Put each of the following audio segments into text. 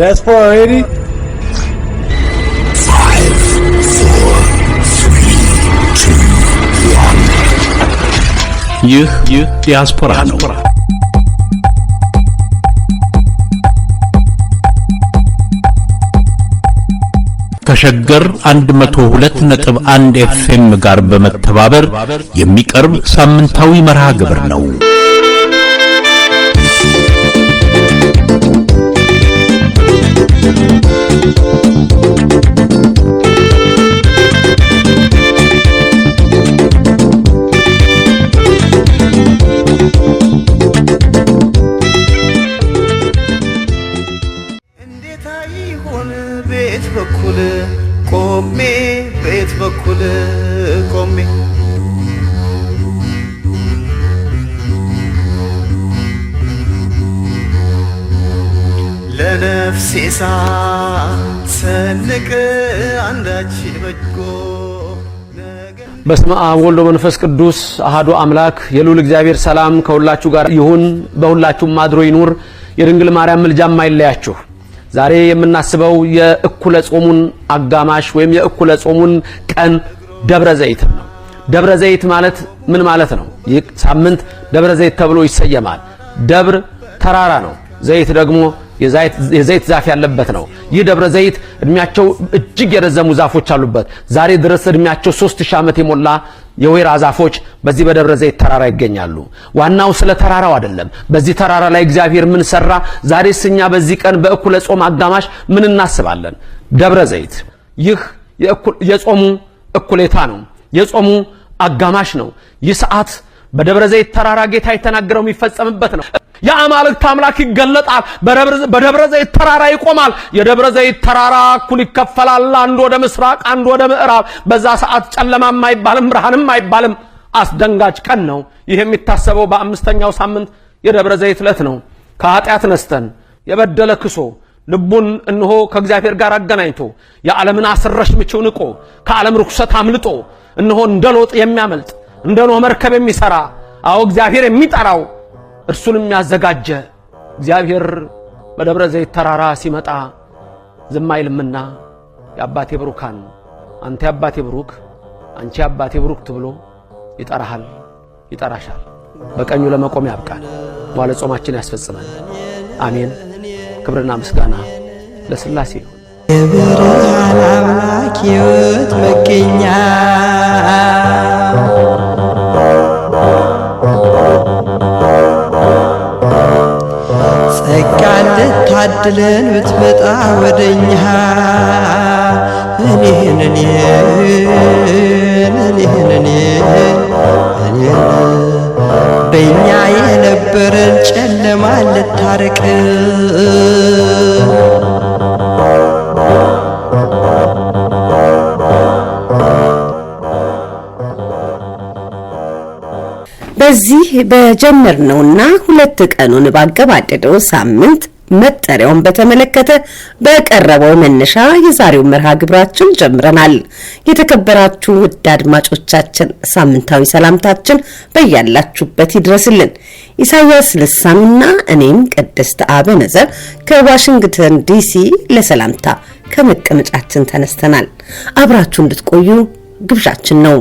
Diaspora ready? 5, 4, 3, 2, 1. ይህ ዲያስፖራ ነው። ከሸገር 102.1 ኤፍኤም ጋር በመተባበር የሚቀርብ ሳምንታዊ መርሃ ግብር ነው። ቤት በኩል ቆሜ ለነፍሴ ሳሰንቅ አንዳች በጎ በስመ አብ ወወልድ ወመንፈስ ቅዱስ አሐዱ አምላክ የልዑል እግዚአብሔር ሰላም ከሁላችሁ ጋር ይሁን፣ በሁላችሁም አድሮ ይኑር። የድንግል ማርያም ምልጃም አይለያችሁ። ዛሬ የምናስበው የእኩለ ጾሙን አጋማሽ ወይም የእኩለ ጾሙን ቀን ደብረ ዘይት ነው። ደብረ ዘይት ማለት ምን ማለት ነው? ይህ ሳምንት ደብረ ዘይት ተብሎ ይሰየማል። ደብር ተራራ ነው፣ ዘይት ደግሞ የዘይት ዛፍ ያለበት ነው። ይህ ደብረ ዘይት እድሜያቸው እጅግ የረዘሙ ዛፎች አሉበት። ዛሬ ድረስ እድሜያቸው 3000 ዓመት የሞላ የወይራ ዛፎች በዚህ በደብረ ዘይት ተራራ ይገኛሉ። ዋናው ስለ ተራራው አይደለም። በዚህ ተራራ ላይ እግዚአብሔር ምን ሰራ? ዛሬስ እኛ በዚህ ቀን በእኩለ ጾም አጋማሽ ምን እናስባለን? ደብረ ዘይት ይህ የጾሙ እኩሌታ ነው፣ የጾሙ አጋማሽ ነው። ይህ ሰዓት በደብረ ዘይት ተራራ ጌታ የተናገረው የሚፈጸምበት ነው። የአማልክት አምላክ ይገለጣል፣ በደብረ ዘይት ተራራ ይቆማል። የደብረ ዘይት ተራራ እኩል ይከፈላል፣ አንዱ ወደ ምስራቅ አንዱ ወደ ምዕራብ። በዛ ሰዓት ጨለማም አይባልም ብርሃንም አይባልም። አስደንጋጭ ቀን ነው። ይህ የሚታሰበው በአምስተኛው ሳምንት የደብረ ዘይት ዕለት ነው። ከኃጢአት ነስተን የበደለ ክሶ ልቡን እንሆ ከእግዚአብሔር ጋር አገናኝቶ የዓለምን አስረሽ ምችው ንቆ ከዓለም ርኩሰት አምልጦ እንሆ እንደ ሎጥ የሚያመልጥ እንደ ኖህ መርከብ የሚሰራ አዎ እግዚአብሔር የሚጠራው እርሱንም ያዘጋጀ እግዚአብሔር በደብረ ዘይት ተራራ ሲመጣ ዝም አይልምና የአባቴ ብሩካን አንተ የአባቴ ብሩክ አንቺ የአባቴ ብሩክ ተብሎ ይጠራሃል፣ ይጠራሻል። በቀኙ ለመቆም ያብቃን፣ መዋዕለ ጾማችን ያስፈጽመን። አሜን። ክብርና ምስጋና ለሥላሴ ይሁን። የብርሃን አምላክ ሕይወት መገኛ ጸጋ ልታድለን ብትመጣ ወደኛ እኔን በእኛ የነበረን ጨለማ ልታርቅ በዚህ በጀመርነውና ሁለት ቀኑን ባገባደደው ሳምንት መጠሪያውን በተመለከተ በቀረበው መነሻ የዛሬው መርሃ ግብራችን ጀምረናል። የተከበራችሁ ውድ አድማጮቻችን ሳምንታዊ ሰላምታችን በያላችሁበት ይድረስልን። ኢሳያስ ልሳኑና እኔም ቅድስት አበነዘር ከዋሽንግተን ዲሲ ለሰላምታ ከመቀመጫችን ተነስተናል። አብራችሁ እንድትቆዩ ግብዣችን ነው።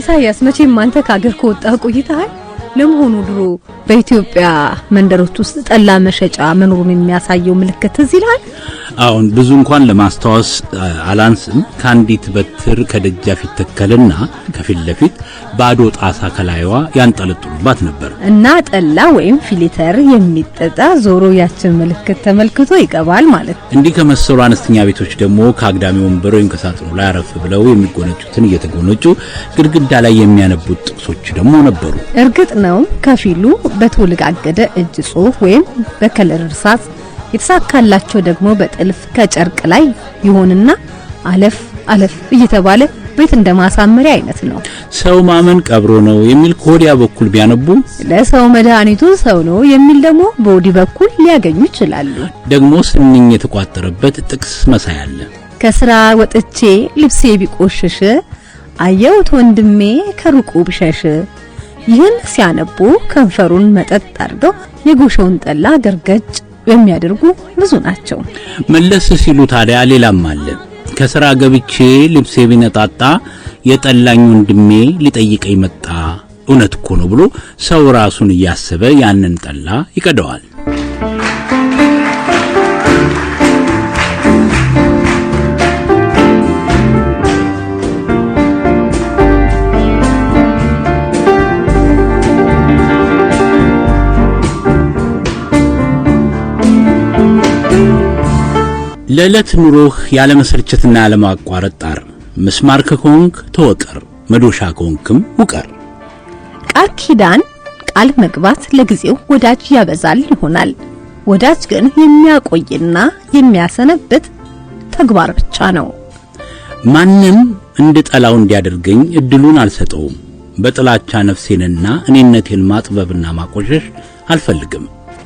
ኢሳያስ መቼም አንተ ካገር ከወጣህ ቆይተሃል። ለመሆኑ ድሮ በኢትዮጵያ መንደሮች ውስጥ ጠላ መሸጫ መኖሩን የሚያሳየው ምልክት እዚህ ይላል? አሁን ብዙ እንኳን ለማስተዋወስ አላንስም ካንዲት በትር ከደጃፍ ይተከልና ከፊት ለፊት ባዶ ጣሳ ከላይዋ ያንጠለጥሉባት ነበር እና ጠላ ወይም ፊሊተር የሚጠጣ ዞሮ ያችን ምልክት ተመልክቶ ይገባል ማለት። እንዲህ ከመሰሉ አነስተኛ ቤቶች ደግሞ ከአግዳሚ ወንበር ወይም ከሳጥኑ ላይ አረፍ ብለው የሚጎነጩትን እየተጎነጩ ግድግዳ ላይ የሚያነቡት ጥቅሶች ደግሞ ነበሩ። እርግጥ ነው ከፊሉ በተወለጋገደ እጅ ጽሑፍ ወይም በከለር እርሳስ የተሳካላቸው ደግሞ በጥልፍ ከጨርቅ ላይ ይሆንና አለፍ አለፍ እየተባለ ቤት እንደማሳመሪያ አይነት ነው። ሰው ማመን ቀብሮ ነው የሚል ኮዲያ በኩል ቢያነቡ ለሰው መድኃኒቱ ሰው ነው የሚል ደግሞ በወዲ በኩል ሊያገኙ ይችላሉ። ደግሞ ስንኝ የተቋጠረበት ጥቅስ መሳይ አለ። ከስራ ወጥቼ ልብሴ ቢቆሽሽ አየሁት ወንድሜ ከሩቁ ቢሸሽ። ይህን ሲያነቡ ከንፈሩን መጠጥ አድርገው የጎሾውን ጠላ ገርገጭ የሚያደርጉ ብዙ ናቸው። መለስ ሲሉ ታዲያ ሌላም አለ። ከስራ ገብቼ ልብሴ ቢነጣጣ የጠላኝ ወንድሜ ሊጠይቀኝ መጣ። እውነት እኮ ነው ብሎ ሰው ራሱን እያሰበ ያንን ጠላ ይቀደዋል። ለዕለት ኑሮህ ያለ መሰልቸትና ያለ ማቋረጥ ጣር። ምስማር ከሆንክ ተወቀር፣ መዶሻ ከሆንክም ውቀር። ቃል ኪዳን ቃል መግባት ለጊዜው ወዳጅ ያበዛል ይሆናል። ወዳጅ ግን የሚያቆይና የሚያሰነብት ተግባር ብቻ ነው። ማንም እንድጠላው እንዲያደርገኝ እድሉን አልሰጠውም። በጥላቻ ነፍሴንና እኔነቴን ማጥበብና ማቆሸሽ አልፈልግም።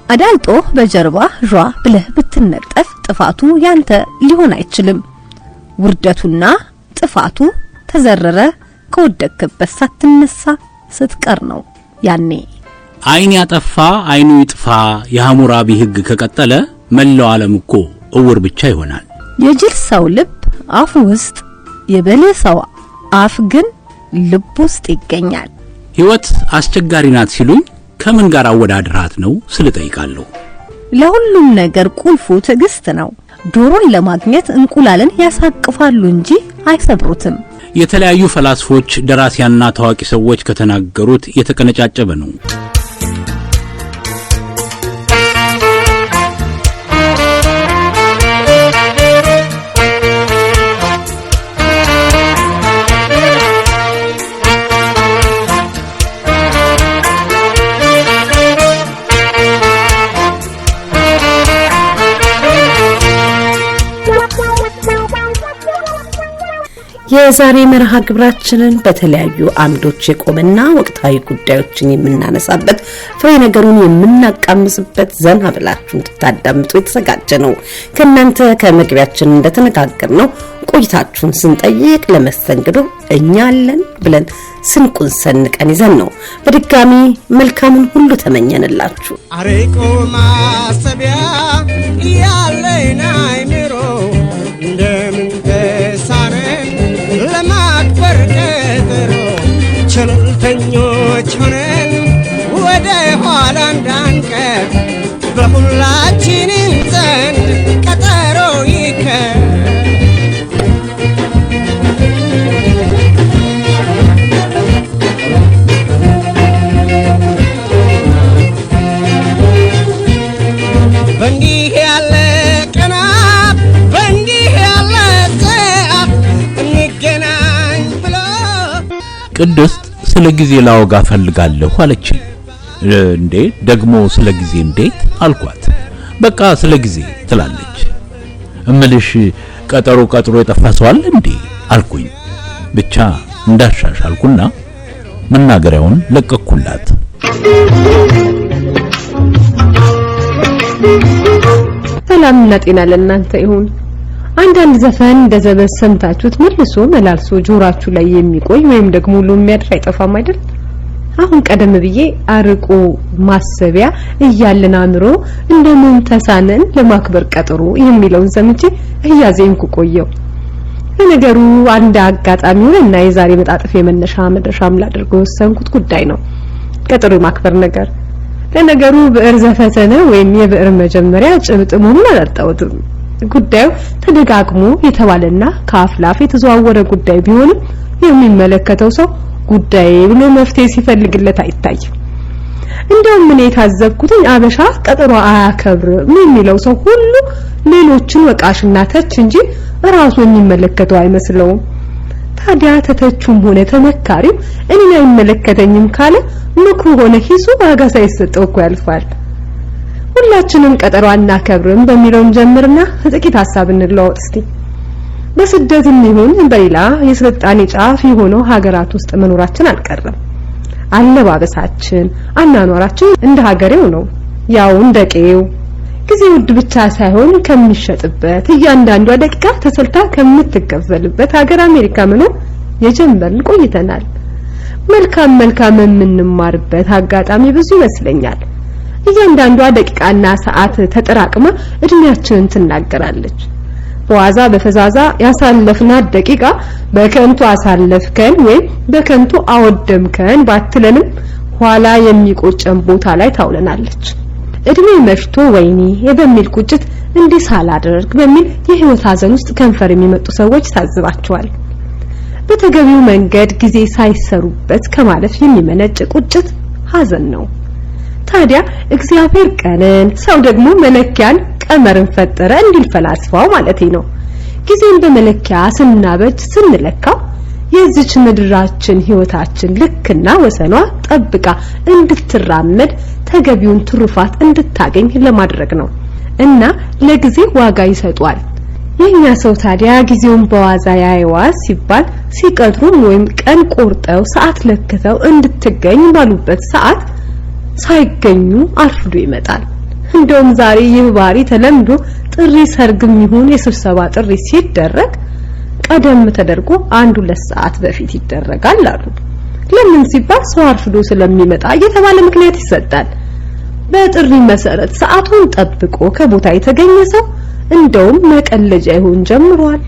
አዳልጦ በጀርባ ጇ ብለህ ብትነጠፍ ጥፋቱ ያንተ ሊሆን አይችልም። ውርደቱና ጥፋቱ ተዘረረ ከወደቅበት ሳትነሳ ስትቀር ነው ያኔ። አይን ያጠፋ አይኑ ይጥፋ የሐሙራቢ ሕግ ከቀጠለ መላው ዓለም እኮ እውር ብቻ ይሆናል። የጅል ሰው ልብ አፍ ውስጥ የበለህ ሰው አፍ ግን ልብ ውስጥ ይገኛል። ሕይወት አስቸጋሪ ናት ሲሉኝ ከምን ጋር አወዳድራት ነው ስለጠይቃለሁ። ለሁሉም ነገር ቁልፉ ትዕግስት ነው። ዶሮን ለማግኘት እንቁላልን ያሳቅፋሉ እንጂ አይሰብሩትም። የተለያዩ ፈላስፎች፣ ደራሲያንና ታዋቂ ሰዎች ከተናገሩት የተቀነጫጨበ ነው። የዛሬ መርሃ ግብራችንን በተለያዩ አምዶች የቆመና ወቅታዊ ጉዳዮችን የምናነሳበት ፍሬ ነገሩን የምናቃምስበት ዘና ብላችሁ እንድታዳምጡ የተዘጋጀ ነው። ከናንተ ከመግቢያችን እንደተነጋገርነው ቆይታችሁን ስንጠይቅ ለመስተንግዶ እኛ አለን ብለን ስንቁን ሰንቀን ይዘን ነው። በድጋሚ መልካሙን ሁሉ ተመኘንላችሁ። አሬቆ ማሰቢያ ያለና አይምሮ እንደምን ተሳነን ለማክበር ቀጠሮ ቸልተኞች ሆነን ወደ ኋላ እንዳንቀር በሁላችንም ዘንድ ቀጠሮ ይከር። በእንዲህ ያለ ቀናት በእንዲህ ያለ ሰዓት እንገናኝ ብሎ ቅድስት ስለ ጊዜ ላወጋ ፈልጋለሁ አለች። እንዴ ደግሞ ስለ ጊዜ እንዴት አልኳት። በቃ ስለ ጊዜ ትላለች። እምልሽ ቀጠሮ የጠፋ ሰው አለ እንዴ አልኩኝ። ብቻ እንዳሻሻልኩና መናገሪያውን ለቀኩላት። ሰላምና ጤና ለእናንተ ይሁን። አንዳንድ ዘፈን እንደዘበዝ ሰምታችሁት መልሶ መላልሶ ጆራችሁ ላይ የሚቆይ ወይም ደግሞ ሁሉ የሚያድር አይጠፋም አይደል? አሁን ቀደም ብዬ አርቆ ማሰቢያ እያለን አምሮ እንደምን ተሳነን ለማክበር ቀጠሮ የሚለውን ሰምቼ እያዜምኩ ቆየው። ለነገሩ አንድ አጋጣሚ ሆነና የዛሬ መጣጥፍ የመነሻ መድረሻም ላደርገው ወሰንኩት ጉዳይ ነው። ቀጠሮ ማክበር ነገር። ለነገሩ ብዕር ዘፈተነ ወይም የብዕር መጀመሪያ ጭብጥ መሆኑን አላጣውትም። ጉዳዩ ተደጋግሞ የተባለና ከአፍላፍ የተዘዋወረ ጉዳይ ቢሆንም የሚመለከተው ሰው ጉዳይ ብሎ መፍትሄ ሲፈልግለት አይታይም። እንደውም ምን የታዘብኩትኝ አበሻ ቀጠሮ አያከብርም የሚለው ሰው ሁሉ ሌሎችን ወቃሽና ተች እንጂ ራሱ የሚመለከተው አይመስለውም። ታዲያ ተተቹም ሆነ ተመካሪው እኔን አይመለከተኝም ካለ ምክሩ ሆነ ሂሱ ዋጋ ሳይሰጠው እኮ ያልፋል። ሁላችንም ቀጠሮ አናከብርም በሚለው ጀምርና ጥቂት ሐሳብ እንለዋወጥ እስቲ። በስደትም ይሁን በሌላ የስልጣኔ ጫፍ የሆነው ሀገራት ውስጥ መኖራችን አልቀረም። አለባበሳችን፣ አናኗራችን እንደ ሀገሬው ነው፣ ያው እንደ ቀዬው። ጊዜ ውድ ብቻ ሳይሆን ከሚሸጥበት እያንዳንዷ ደቂቃ ተሰልታ ከምትከፈልበት ሀገር አሜሪካ መኖር የጀመርን ቆይተናል። መልካም የምንማርበት አጋጣሚ ብዙ ይመስለኛል። እያንዳንዷ ደቂቃና ሰዓት ተጠራቅማ እድሜያችንን ትናገራለች። በዋዛ በፈዛዛ ያሳለፍናት ደቂቃ በከንቱ አሳለፍከን ወይ በከንቱ አወደምከን ባትለንም ኋላ የሚቆጨን ቦታ ላይ ታውለናለች። እድሜ መሽቶ ወይኔ በሚል ቁጭት እንዲህ ሳላደርግ በሚል የህይወት ሀዘን ውስጥ ከንፈር የሚመጡ ሰዎች ታዝባቸዋል። በተገቢው መንገድ ጊዜ ሳይሰሩበት ከማለፍ የሚመነጭ ቁጭት ሀዘን ነው። ታዲያ እግዚአብሔር ቀንን ሰው ደግሞ መለኪያን ቀመርን ፈጠረ እንዲል ፈላስፋው ማለቴ ነው። ጊዜን በመለኪያ ስናበጅ ስንለካው የዚች ምድራችን ህይወታችን ልክና ወሰኗ ጠብቃ እንድትራመድ ተገቢውን ትሩፋት እንድታገኝ ለማድረግ ነው እና ለጊዜ ዋጋ ይሰጧል። የኛ ሰው ታዲያ ጊዜውን በዋዛ ያይዋ ሲባል ሲቀጥሩም ወይም ቀን ቆርጠው ሰዓት ለክተው እንድትገኝ ባሉበት ሰዓት ሳይገኙ አርፍዶ ይመጣል። እንደውም ዛሬ ይህ ባህሪ ተለምዶ ጥሪ ሰርግም ይሁን የስብሰባ ጥሪ ሲደረግ ቀደም ተደርጎ 1-2 ሰዓት በፊት ይደረጋል አሉ። ለምን ሲባል ሰው አርፍዶ ስለሚመጣ እየተባለ ምክንያት ይሰጣል። በጥሪ መሰረት ሰዓቱን ጠብቆ ከቦታ የተገኘ ሰው እንደውም መቀለጃ ይሁን ጀምሯል።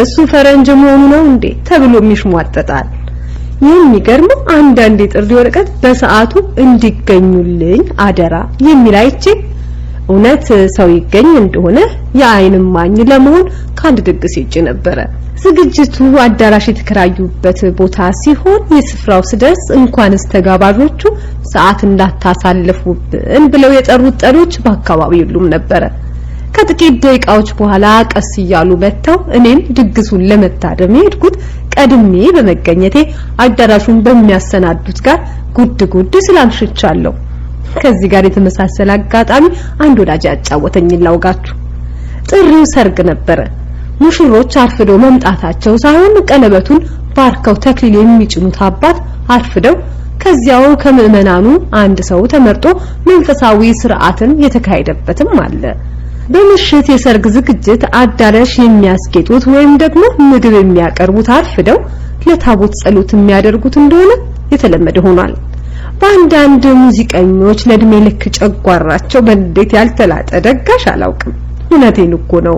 እሱ ፈረንጅ መሆኑ ነው እንዴ ተብሎ የሚሽሟጠጣል። የሚገርመው አንዳንድ የጥሪ ወረቀት በሰዓቱ እንዲገኙልኝ አደራ የሚል አይቼ እውነት ሰው ይገኝ እንደሆነ የአይን ማኝ ለመሆን ካንድ ድግስ ሄጄ ነበረ። ዝግጅቱ አዳራሽ የተከራዩበት ቦታ ሲሆን የስፍራው ስደርስ እንኳንስ ተጋባዦቹ ሰዓት እንዳታሳልፉብን ብለው የጠሩት ጠሪዎች በአካባቢው የሉም ነበረ። ከጥቂት ደቂቃዎች በኋላ ቀስ እያሉ መጥተው እኔም ድግሱን ለመታደም ሄድኩት ቀድሜ በመገኘቴ አዳራሹን በሚያሰናዱት ጋር ጉድ ስላምሽቻለሁ። ከዚህ ጋር የተመሳሰለ አጋጣሚ አንድ ወዳጅ ያጫወተኝ ላውጋችሁ። ጥሪው ሰርግ ነበረ። ሙሽሮች አርፍደው መምጣታቸው ሳይሆን ቀለበቱን ባርከው ተክሊል የሚጭኑት አባት አርፍደው ከዚያው ከምእመናኑ አንድ ሰው ተመርጦ መንፈሳዊ ስርዓትን የተካሄደበትም አለ። በምሽት የሰርግ ዝግጅት አዳራሽ የሚያስጌጡት ወይም ደግሞ ምግብ የሚያቀርቡት አርፍደው ለታቦት ጸሎት የሚያደርጉት እንደሆነ የተለመደ ሆኗል። በአንዳንድ ሙዚቀኞች ለእድሜ ልክ ጨጓራቸው በንዴት ያልተላጠ ደጋሽ አላውቅም። እውነቴን እኮ ነው።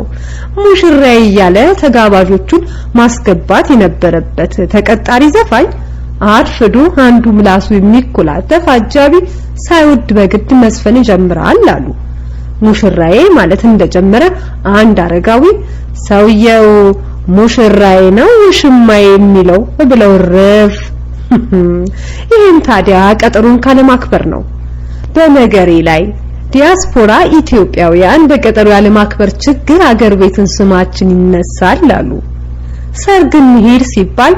ሙሽራዬ እያለ ተጋባዦቹን ማስገባት የነበረበት ተቀጣሪ ዘፋኝ አርፍዶ አንዱ ምላሱ የሚኮላተፍ አጃቢ ሳይወድ በግድ መስፈን ይጀምራል አሉ። ሙሽራዬ ማለት እንደጀመረ አንድ አረጋዊ ሰውየው ሙሽራዬ ነው ሽማዬ የሚለው ብለው ረፍ። ይሄን ታዲያ ቀጠሮን ካለማክበር ነው። በነገሬ ላይ ዲያስፖራ ኢትዮጵያውያን በቀጠሮ ያለማክበር ችግር አገር ቤትን ስማችን ይነሳል አሉ። ሰርግ እንሂድ ሲባል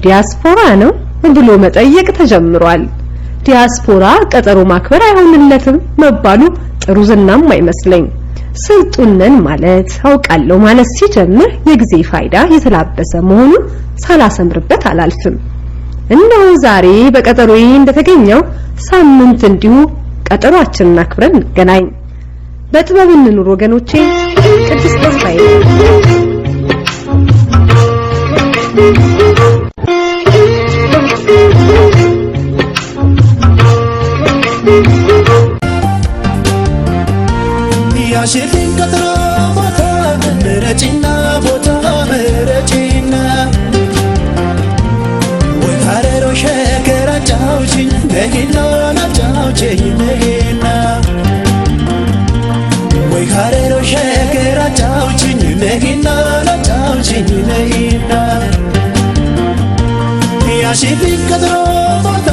ዲያስፖራ ነው ብሎ መጠየቅ ተጀምሯል። ዲያስፖራ ቀጠሮ ማክበር አይሆንለትም መባሉ ጥሩ ዝናም አይመስለኝ። ስልጡነን ማለት አውቃለሁ ማለት ሲጀምር የጊዜ ፋይዳ የተላበሰ መሆኑን ሳላሰምርበት አላልፍም። እነሆ ዛሬ በቀጠሮዬ እንደተገኘው ሳምንት እንዲሁ ቀጠሯችንን አክብረን እንገናኝ። በጥበብ እንኑር ወገኖቼ። ቅድስት ተስፋዬ ያሽልኝ ቀጠሮ ቦታ ምረጪና ቦታ ምረጪና ወይ ሀረሮ ሸገር አጫው ነይና ላጫውችኝ ነይና ያሺፊን ቀጠሮ ቦታ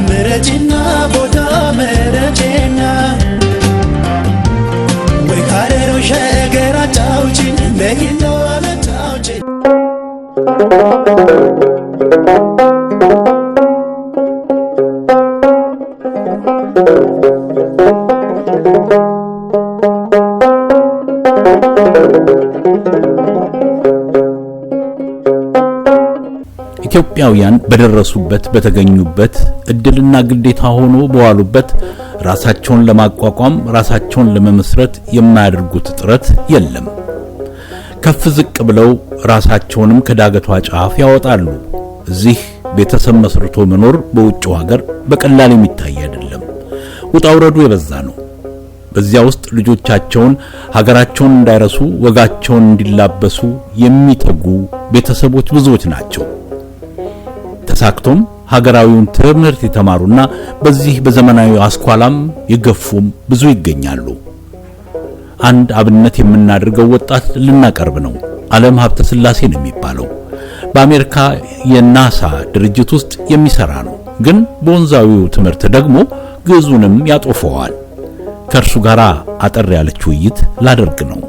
ምረጪና ቦታ ምረጪና ወይ ካሬሮ ሸገር አጫውችኝ ነይና ላጫውችኝ ኢትዮጵያውያን በደረሱበት በተገኙበት እድልና ግዴታ ሆኖ በዋሉበት ራሳቸውን ለማቋቋም ራሳቸውን ለመመስረት የማያደርጉት ጥረት የለም። ከፍ ዝቅ ብለው ራሳቸውንም ከዳገቷ ጫፍ ያወጣሉ። እዚህ ቤተሰብ መስርቶ መኖር በውጭው ሀገር በቀላል የሚታይ አይደለም። ውጣውረዱ የበዛ ነው። በዚያ ውስጥ ልጆቻቸውን ሀገራቸውን እንዳይረሱ ወጋቸውን እንዲላበሱ የሚተጉ ቤተሰቦች ብዙዎች ናቸው። ተሳክቶም ሀገራዊውን ትምህርት የተማሩና በዚህ በዘመናዊ አስኳላም የገፉም ብዙ ይገኛሉ። አንድ አብነት የምናደርገው ወጣት ልናቀርብ ነው። ዓለም ሀብተ ስላሴ ነው የሚባለው። በአሜሪካ የናሳ ድርጅት ውስጥ የሚሰራ ነው። ግን በወንዛዊው ትምህርት ደግሞ ግዕዙንም ያጦፈዋል። ከእርሱ ጋር አጠር ያለች ውይይት ላደርግ ነው።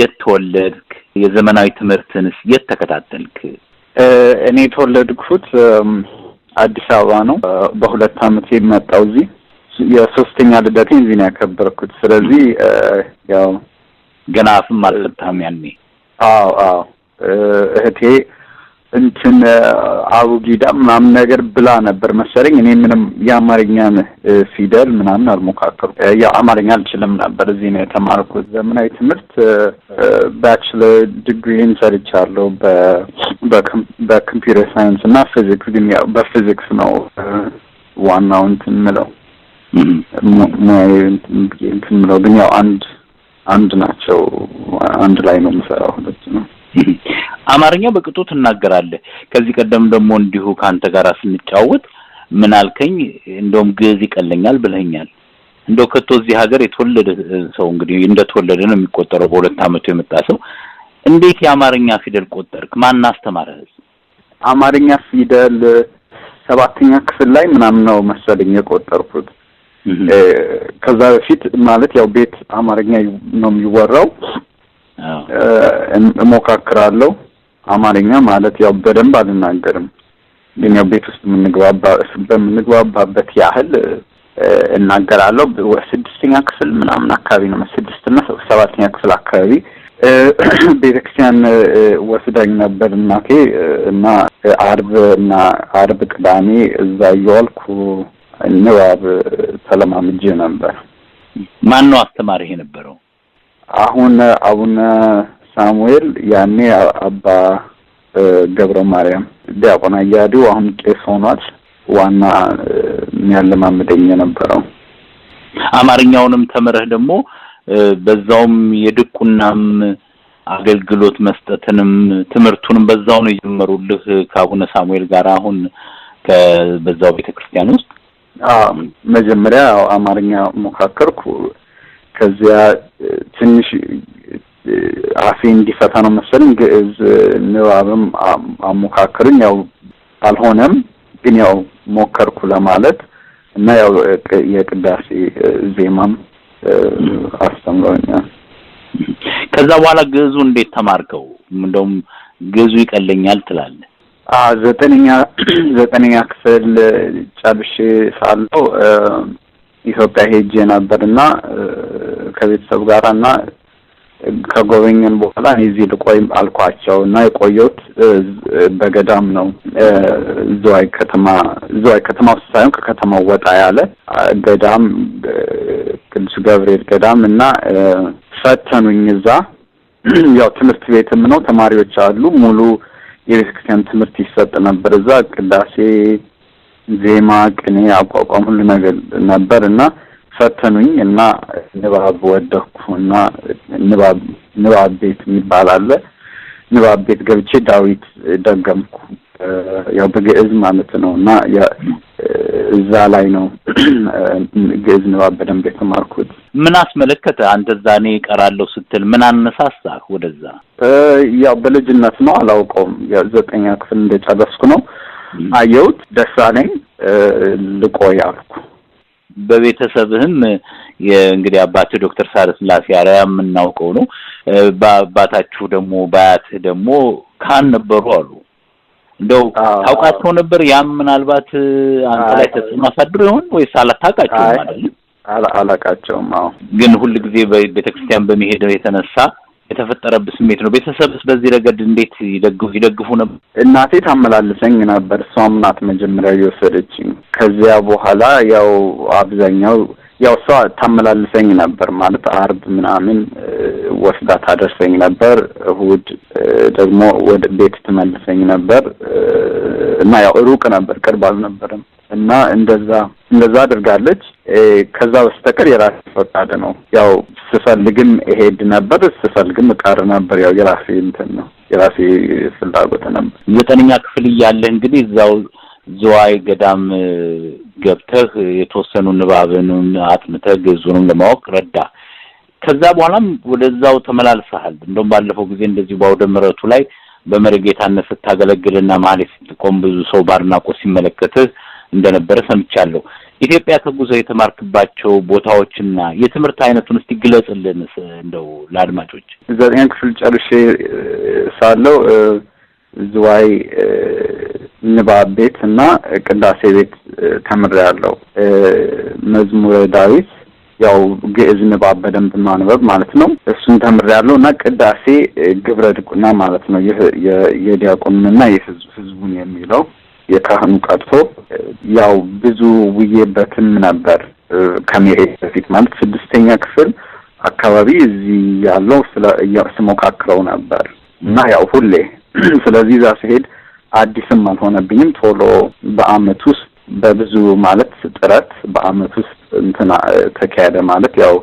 የተወለድክ የዘመናዊ ትምህርትንስ የተከታተልክ? እኔ የተወለድኩት አዲስ አበባ ነው። በሁለት ዓመት የመጣው እዚህ የሶስተኛ ልደቴን እዚህ ነው ያከበርኩት። ስለዚህ ያው ገና አፍም አልፈታም ያኔ። አዎ እህቴ እንትን አቡጊዳ ምናምን ነገር ብላ ነበር መሰለኝ። እኔ ምንም የአማርኛን ፊደል ምናምን አልሞካከርኩም። ያው አማርኛ አልችልም ነበር። እዚህ ነው የተማርኩት ዘመናዊ ትምህርት። ባችለር ዲግሪን ሰርቻለሁ በኮምፒውተር ሳይንስ እና ፊዚክስ። ግን ያው በፊዚክስ ነው ዋናው እንትን ምለው እንትን ምለው። ግን ያው አንድ ናቸው። አንድ ላይ ነው የምሰራው። ሁለት ነው። አማርኛ በቅጡ ትናገራለህ። ከዚህ ቀደም ደግሞ እንዲሁ ካንተ ጋር ስንጫወት ምን አልከኝ? እንደውም ግዕዝ ይቀለኛል ብለኛል። እንደው ከቶ እዚህ ሀገር የተወለደ ሰው እንግዲህ እንደተወለደ ነው የሚቆጠረው። በሁለት ዓመቱ የመጣ ሰው እንዴት የአማርኛ ፊደል ቆጠርክ? ማን አስተማረህ? አማርኛ ፊደል 7ኛ ክፍል ላይ ምናምን ነው መሰለኝ የቆጠርኩት። ከዛ በፊት ማለት ያው ቤት አማርኛ ነው የሚወራው። እሞካክራለሁ አማርኛ ማለት ያው በደንብ አልናገርም። ግን ያው ቤት ውስጥ በምንግባባበት ያህል እናገራለሁ። 6ኛ ክፍል ምናምን አካባቢ ነው 6 እና 7ኛ ክፍል አካባቢ ቤተክርስቲያን ወስዳኝ ነበር እናቴ እና አርብ ቅዳሜ እዛ እየዋልኩ ንባብ ተለማምጄ ነበር። ማን ነው አስተማሪህ የነበረው? አሁን አቡነ ሳሙኤል ያኔ አባ ገብረ ማርያም ዲያቆን አያዱ አሁን ቄስ ሆኗል። ዋና የሚያለማምደኝ የነበረው አማርኛውንም ተመረህ ደግሞ በዛውም የድቁናም አገልግሎት መስጠትንም ትምህርቱንም በዛው ነው የጀመሩልህ ከአቡነ ሳሙኤል ጋር አሁን በዛው ቤተክርስቲያን ውስጥ? መጀመሪያ አማርኛ ሞካከርኩ። ከዚያ ትንሽ አፌ እንዲፈታ ነው መሰለኝ ግዕዝ ንባብም አሞካከርን። ያው አልሆነም፣ ግን ያው ሞከርኩ ለማለት እና ያው የቅዳሴ ዜማም አስተምሮኛል። ከዛ በኋላ ግዕዙ እንዴት ተማርከው? እንደውም ግዕዙ ይቀለኛል ትላለህ። 9ኛ ክፍል ጨርሼ ሳለሁ ኢትዮጵያ ሄጄ ነበርና ከቤተሰብ ጋርና ከጎበኘን በኋላ እዚህ ልቆይ አልኳቸው እና የቆየሁት በገዳም ነው። ዝዋይ ከተማ ውስጥ ሳይሆን ከከተማው ወጣ ያለ ገዳም ቅዱስ ገብርኤል ገዳም እና ፈተኑኝ እዛ። ያው ትምህርት ቤትም ነው፣ ተማሪዎች አሉ፣ ሙሉ የቤተክርስቲያን ትምህርት ይሰጥ ነበር እዛ። ቅዳሴ፣ ዜማ፣ ቅኔ፣ አቋቋም ሁሉ ነገር ነበር እና ፈተኑኝ እና ንባብ ወደኩ እና ንባብ ቤት የሚባል አለ። ንባብ ቤት ገብቼ ዳዊት ደገምኩ ያው በግዕዝ ማለት ነውና እዛ ላይ ነው ግዕዝ ንባብ በደንብ የተማርኩት። ምን አስመለከተ አንተ ዛኔ ቀራለሁ ስትል ምን አነሳሳህ ወደዛ? ያው በልጅነት ነው አላውቀውም። ያው 9ኛ ክፍል እንደጨረስኩ ነው አየሁት፣ ደስ አለኝ፣ ልቆይ አልኩ። በቤተሰብህም እንግዲህ አባትህ ዶክተር ሳህለስላሴ አርአያ የምናውቀው ነው። በአባታችሁ ደግሞ በአያትህ ደግሞ ካህን ነበሩ አሉ። እንደው ታውቃቸው ነበር? ያም ምናልባት አንተ ላይ ተጽዕኖ አሳድሮ ይሆን ወይስ አላታውቃቸውም ማለት ነው? አላውቃቸውም። አዎ። ግን ሁሉ ጊዜ በቤተክርስቲያን በመሄደው የተነሳ የተፈጠረብህ ስሜት ነው። ቤተሰብስ በዚህ ረገድ እንዴት ይደግፉ ነበር? እናቴ ታመላልሰኝ ነበር። እሷም ናት መጀመሪያ የወሰደችኝ። ከዚያ በኋላ ያው አብዛኛው ያው እሷ ታመላልሰኝ ነበር ማለት አርብ ምናምን ወስዳ ታደርሰኝ ነበር። እሁድ ደግሞ ወደ ቤት ትመልሰኝ ነበር እና ያው ሩቅ ነበር፣ ቅርብ አልነበረም እና እንደዛ አድርጋለች። ከዛ በስተቀር የራሴ ፈቃድ ነው። ያው ስፈልግም እሄድ ነበር፣ ስፈልግም እቀር ነበር። ያው የራሴ እንትን ነው፣ የራሴ ፍላጎት ነበር። 9ኛ ክፍል እያለህ እንግዲህ እዛው ዝዋይ ገዳም ገብተህ የተወሰኑ ንባብንም አጥንተህ ግዕዙንም ለማወቅ ረዳ። ከዛ በኋላም ወደዛው ተመላልሰሃል። እንደውም ባለፈው ጊዜ እንደዚህ ባውደ ምሕረቱ ላይ በመሪጌታነት ስታገለግልና ማለት ስትቆም ብዙ ሰው ባድናቆት ሲመለከትህ እንደነበረ ሰምቻለሁ። ኢትዮጵያ ተጉዘህ የተማርክባቸው ቦታዎችና የትምህርት አይነቱን እስቲ ግለጽልን እንደው ለአድማጮች። 9ኛ ክፍል ጨርሼ ሳለሁ ዝዋይ ንባብ ቤት እና ቅዳሴ ቤት ተምሬያለሁ። መዝሙረ ዳዊት ያው ግዕዝ ንባብ በደንብ ማንበብ ማለት ነው፣ እሱን ተምሬያለሁ እና ቅዳሴ ግብረ ድቁና ማለት ነው። ይህ የዲያቆኑንና የህዝቡን የሚለው የካህኑ ቀርቶ ያው ብዙ ውዬበትም ነበር ከመሄድ በፊት ማለት 6ኛ ክፍል አካባቢ እዚህ ያለው ስሞካክረው ነበር እና ያው ሁሌ ስለዚህ እዛ ስሄድ አዲስም አልሆነብኝም። ቶሎ በአመት ውስጥ በብዙ ማለት ጥረት በአመት ውስጥ እንትና ተካሄደ ማለት ያው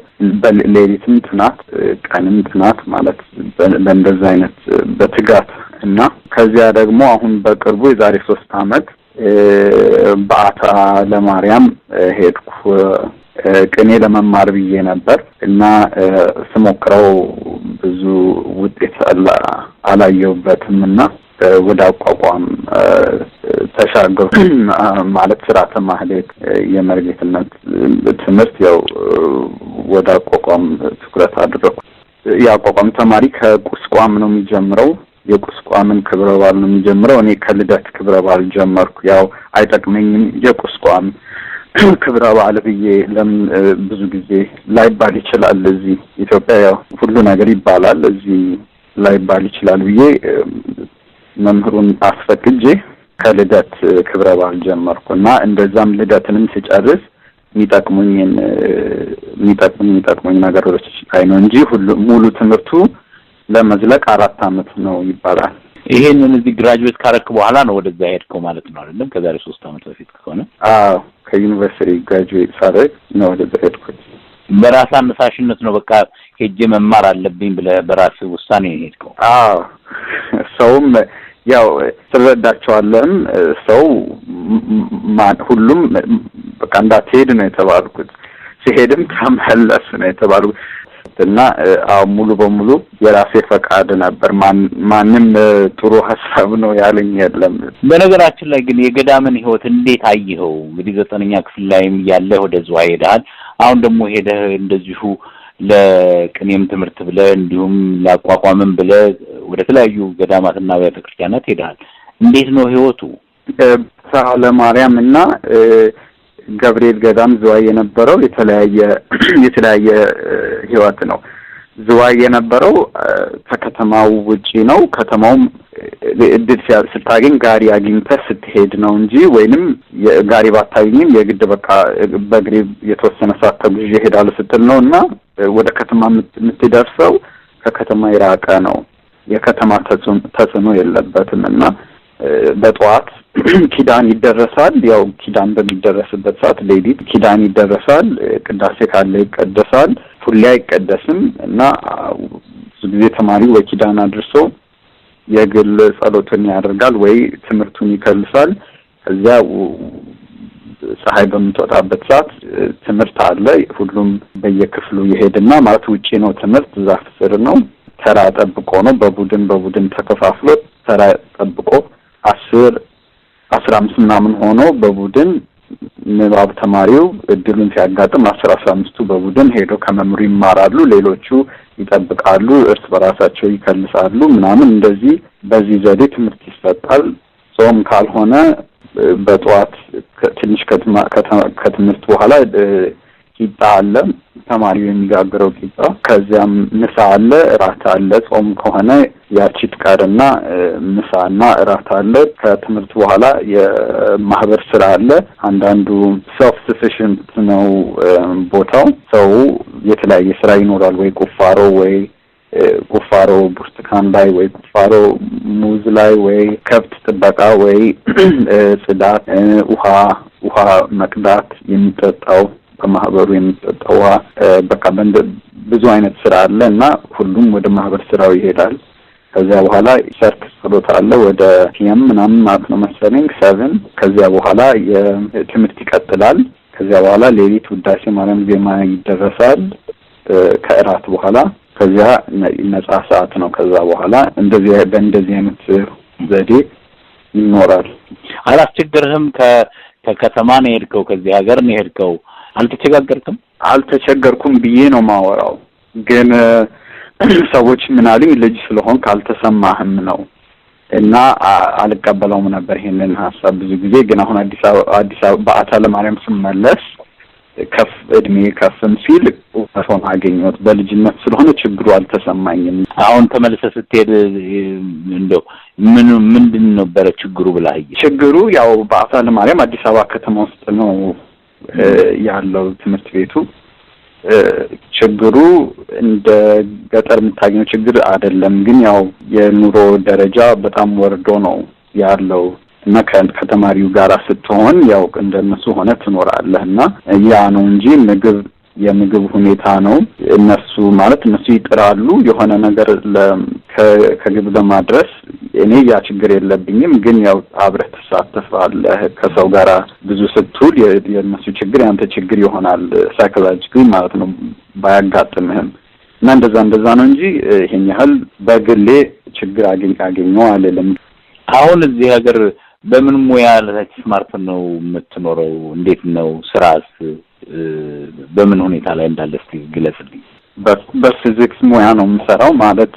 በሌሊትም ጥናት ቀንም ጥናት ማለት በእንደዛ አይነት በትጋት እና ከዚያ ደግሞ አሁን በቅርቡ የዛሬ 3 አመት በአታ ለማርያም ሄድኩ። ቅኔ ለመማር ብዬ ነበር እና ስሞክረው ብዙ ውጤት አላየሁበትም እና ወደ አቋቋም ተሻገርኩ ማለት ስርዓተ ማህሌት የመርጌትነት ትምህርት ያው ወደ አቋቋም ትኩረት አደረኩ። የአቋቋም ተማሪ ከቁስቋም ነው የሚጀምረው። የቁስቋምን ክብረ በዓል ነው የሚጀምረው። እኔ ከልደት ክብረ በዓል ጀመርኩ። ያው አይጠቅመኝም የቁስቋም ክብረ በዓል ብዬ ለምን ብዙ ጊዜ ላይባል ይችላል። እዚህ ኢትዮጵያ ያው ሁሉ ነገር ይባላል፣ እዚህ ላይባል ይችላል ብዬ መምህሩን አስፈቅጄ ከልደት ክብረ በዓል ጀመርኩና እንደዛም ልደትንም ሲጨርስ የሚጠቅሙኝ ነገሮች ላይ ነው እንጂ ሁሉ ሙሉ ትምህርቱ ለመዝለቅ 4 አመት ነው ይባላል። ይሄንን እዚህ ግራጁዌት ካረክ በኋላ ነው ወደዛ ሄድከው ማለት ነው አይደለም? ከዛሬ 3 አመት በፊት ከሆነ? አዎ ከዩኒቨርሲቲ ግራጁዌት ሳደርግ ነው ወደዛ ሄድኩት። በራስ አነሳሽነት ነው በቃ ሄጄ መማር አለብኝ ብለህ በራስ ውሳኔ ሄድከው? አዎ ሰውም ያው ተረዳቸዋለን። ሰው ሁሉም በቃ እንዳትሄድ ነው የተባልኩት። ሲሄድም ተመለስ ነው የተባልኩት እና ሙሉ በሙሉ የራሴ ፈቃድ ነበር። ማንም ጥሩ ሐሳብ ነው ያለኝ የለም። በነገራችን ላይ ግን የገዳምን ህይወት እንዴት አየኸው? እንግዲህ 9ኛ ክፍል ላይም ያለ ወደ ዝዋይ ሄደሃል። አሁን ደግሞ ሄደህ እንደዚሁ ለቅኔም ትምህርት ብለህ እንዲሁም ለአቋቋምም ብለህ ወደ ተለያዩ ገዳማትና ቤተክርስቲያናት ሄደሃል። እንዴት ነው ህይወቱ? ለማርያም እና ገብርኤል ገዳም ዝዋይ የነበረው የተለያየ ህይወት ነው። ዝዋይ የነበረው ከከተማው ውጪ ነው። ከተማውም እድል ስታገኝ ጋሪ አግኝተህ ስትሄድ ነው እንጂ ወይንም ጋሪ ባታገኝም የግድ በቃ በእግሬ የተወሰነ ሰዓት ተጉዤ እሄዳለሁ ስትል ነው እና ወደ ከተማ የምትደርሰው ከከተማ የራቀ ነው። የከተማ ተጽዕኖ የለበትም እና በጠዋት ኪዳን ይደረሳል። ያው ኪዳን በሚደረስበት ሰዓት ሌሊት ኪዳን ይደረሳል። ቅዳሴ ካለ ይቀደሳል። ሁሌ አይቀደስም እና ብዙ ጊዜ ተማሪው በኪዳን አድርሶ የግል ጸሎቱን ያደርጋል ወይ ትምህርቱን ይከልሳል። ከዚያ ፀሐይ በምትወጣበት ሰዓት ትምህርት አለ። ሁሉም በየክፍሉ ይሄድና ማለት ውጪ ነው ትምህርት፣ ዛፍ ስር ነው። ተራ ጠብቆ ነው በቡድን ተከፋፍሎ ተራ ጠብቆ 10-15 ምናምን ሆኖ በቡድን ንባብ ተማሪው እድሉን ሲያጋጥም 10-15ቱ በቡድን ሄዶ ከመምሩ ይማራሉ። ሌሎቹ ይጠብቃሉ፣ እርስ በራሳቸው ይከልሳሉ ምናምን። እንደዚህ በዚህ ዘዴ ትምህርት ይሰጣል። ጾም ካልሆነ በጠዋት ትንሽ ከትምህርት በኋላ ቂጣ አለ፣ ተማሪው የሚጋግረው ቂጣ። ከዚያም ምሳ አለ፣ እራት አለ። ጾም ከሆነ ያቺ ትቀርና ምሳና እራት አለ። ከትምህርት በኋላ የማህበር ስራ አለ። አንዳንዱ ሰልፍ ሰፊሽንት ነው ቦታው። ሰው የተለያየ ስራ ይኖራል፣ ወይ ቁፋሮ ብርቱካን ላይ፣ ወይ ቁፋሮ ሙዝ ላይ፣ ወይ ከብት ጥበቃ፣ ወይ ጽዳት፣ ውሃ መቅዳት፣ የሚጠጣው በማህበሩ የሚጠጣው ውሃ፣ በቃ ብዙ አይነት ስራ አለ እና ሁሉም ወደ ማህበር ስራው ይሄዳል። ከዚያ በኋላ ሰርክ ጸሎት አለ ወደ ፒኤም ምናምን ማለት ነው መሰለኝ 7። ከዚያ በኋላ የትምህርት ይቀጥላል። ከዚያ በኋላ ሌሊት ውዳሴ ማርያም ዜማ ይደረሳል ከእራት በኋላ። ከዚያ ነጻ ሰዓት ነው። ከዛ በኋላ በእንደዚህ አይነት ዘዴ ይኖራል። አላስቸገርህም? ከከተማ ነው የሄድከው? ከዚህ ሀገር ነው የሄድከው? አልተቸጋገርክም? አልተቸገርኩም ብዬ ነው ማወራው። ግን ሰዎች ምን አሉኝ፣ ልጅ ስለሆንክ አልተሰማህም ነው እና አልቀበለውም ነበር ይሄንን ሐሳብ ብዙ ጊዜ። ግን አሁን አዲስ አበባ በዓታ ለማርያም ስመለስ እድሜ ከፍም ሲል ሆኖ አገኘሁት። በልጅነት ስለሆነ ችግሩ አልተሰማኝም። አሁን ተመልሰህ ስትሄድ እንደው ምንድን ነበረ ችግሩ ብለህ? ችግሩ ያው በዓታ ለማርያም አዲስ አበባ ከተማ ውስጥ ነው ያለው ትምህርት ቤቱ። ችግሩ እንደ ገጠር የምታገኘው ችግር አይደለም። ግን ያው የኑሮ ደረጃ በጣም ወርዶ ነው ያለው እና ከተማሪው ጋር ስትሆን ያው እንደነሱ ሆነ ትኖራለህ እና ያ ነው እንጂ የምግብ ሁኔታ ነው። እነሱ ይጥራሉ የሆነ ነገር ከግብ ለማድረስ። እኔ ያ ችግር የለብኝም። ግን ያው አብረህ ተሳተፋለህ ከሰው ጋር ብዙ ስትውል የነሱ ችግር ያንተ ችግር ይሆናል ሳይኮሎጂካሊ ማለት ነው ባያጋጥምህም። እና እንደዛ ነው እንጂ ይሄን ያህል በግሌ ችግር አገኘው አልልም። አሁን እዚህ ሀገር በምን ሙያ ለተስማርት ነው የምትኖረው? እንዴት ነው ስራስ? በምን ሁኔታ ላይ እንዳለ እስቲ ግለጽልኝ። በፊዚክስ ሙያ ነው የምሰራው። ማለት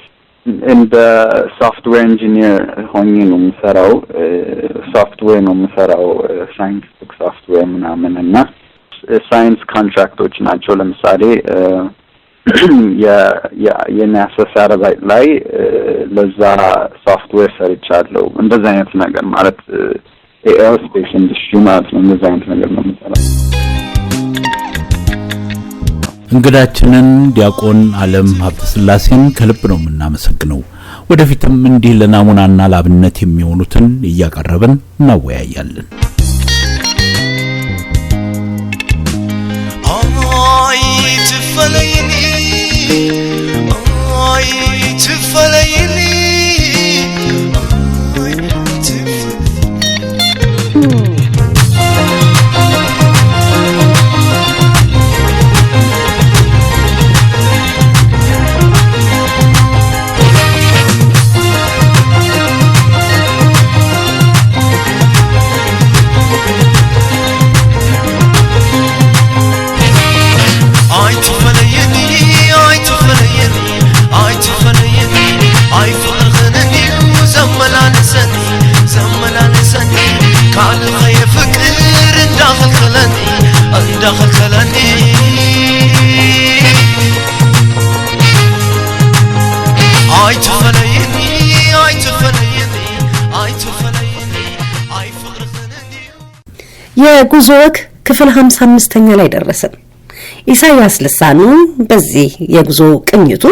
እንደ ሶፍትዌር ኢንጂነር ሆኜ ነው የምሰራው። ሶፍትዌር ነው የምሰራው፣ ሳይንቲፊክ ሶፍትዌር ምናምን እና ሳይንስ ኮንትራክቶች ናቸው። ለምሳሌ የናሳ ሳተላይት ላይ ለዛ ሶፍትዌር ሰርቻለሁ። እንደዛ አይነት ነገር ማለት ኤሮስፔስ ኢንዱስትሪ ማለት ነው። እንደዛ አይነት ነገር ነው የምሰራው። እንግዳችንን ዲያቆን ዓለም ሀብተስላሴን ከልብ ነው የምናመሰግነው። ወደፊትም እንዲህ ለናሙናና ላብነት የሚሆኑትን እያቀረብን እናወያያለን። የጉዞ ወግ ክፍል 55ኛ ላይ ደረሰን። ኢሳያስ ልሳኑ በዚህ የጉዞ ቅኝቱ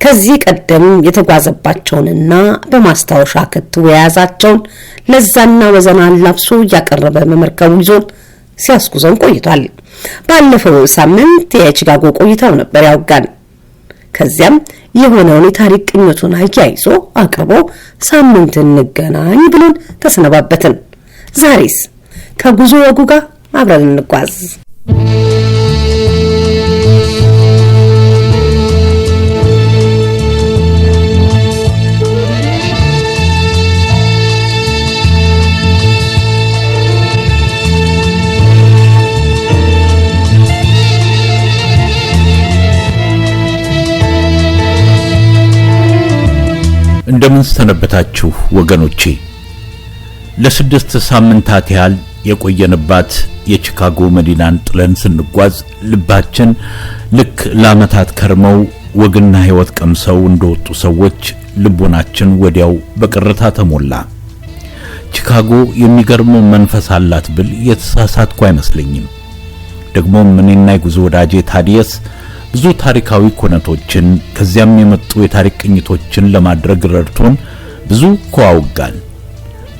ከዚህ ቀደም የተጓዘባቸውንና በማስታወሻ ከትቦ የያዛቸውን ለዛና ወዘና ላብሶ ያቀረበ መመርከቡ ይዞን ሲያስጉዘን ቆይቷል። ባለፈው ሳምንት የቺካጎ ቆይታው ነበር ያውጋን። ከዚያም የሆነውን የታሪክ ቅኝቱን አያይዞ አቅርቦ ሳምንት እንገናኝ ብሎን ተሰነባበትን። ዛሬስ ከጉዞ ወጉ ጋር አብረን እንጓዝ። እንደምን ሰነበታችሁ ወገኖቼ። ለስድስት ሳምንታት ያህል የቆየንባት የቺካጎ መዲናን ጥለን ስንጓዝ ልባችን ልክ ለዓመታት ከርመው ወግና ሕይወት ቀምሰው እንደወጡ ሰዎች ልቦናችን ወዲያው በቅርታ ተሞላ። ቺካጎ የሚገርም መንፈስ አላት ብል የተሳሳትኩ አይመስለኝም። ደግሞም እኔና የጉዞ ወዳጄ ታዲየስ ብዙ ታሪካዊ ኮነቶችን ከዚያም የመጡ የታሪክ ቅኝቶችን ለማድረግ ረድቶን ብዙ ኮአውጋል።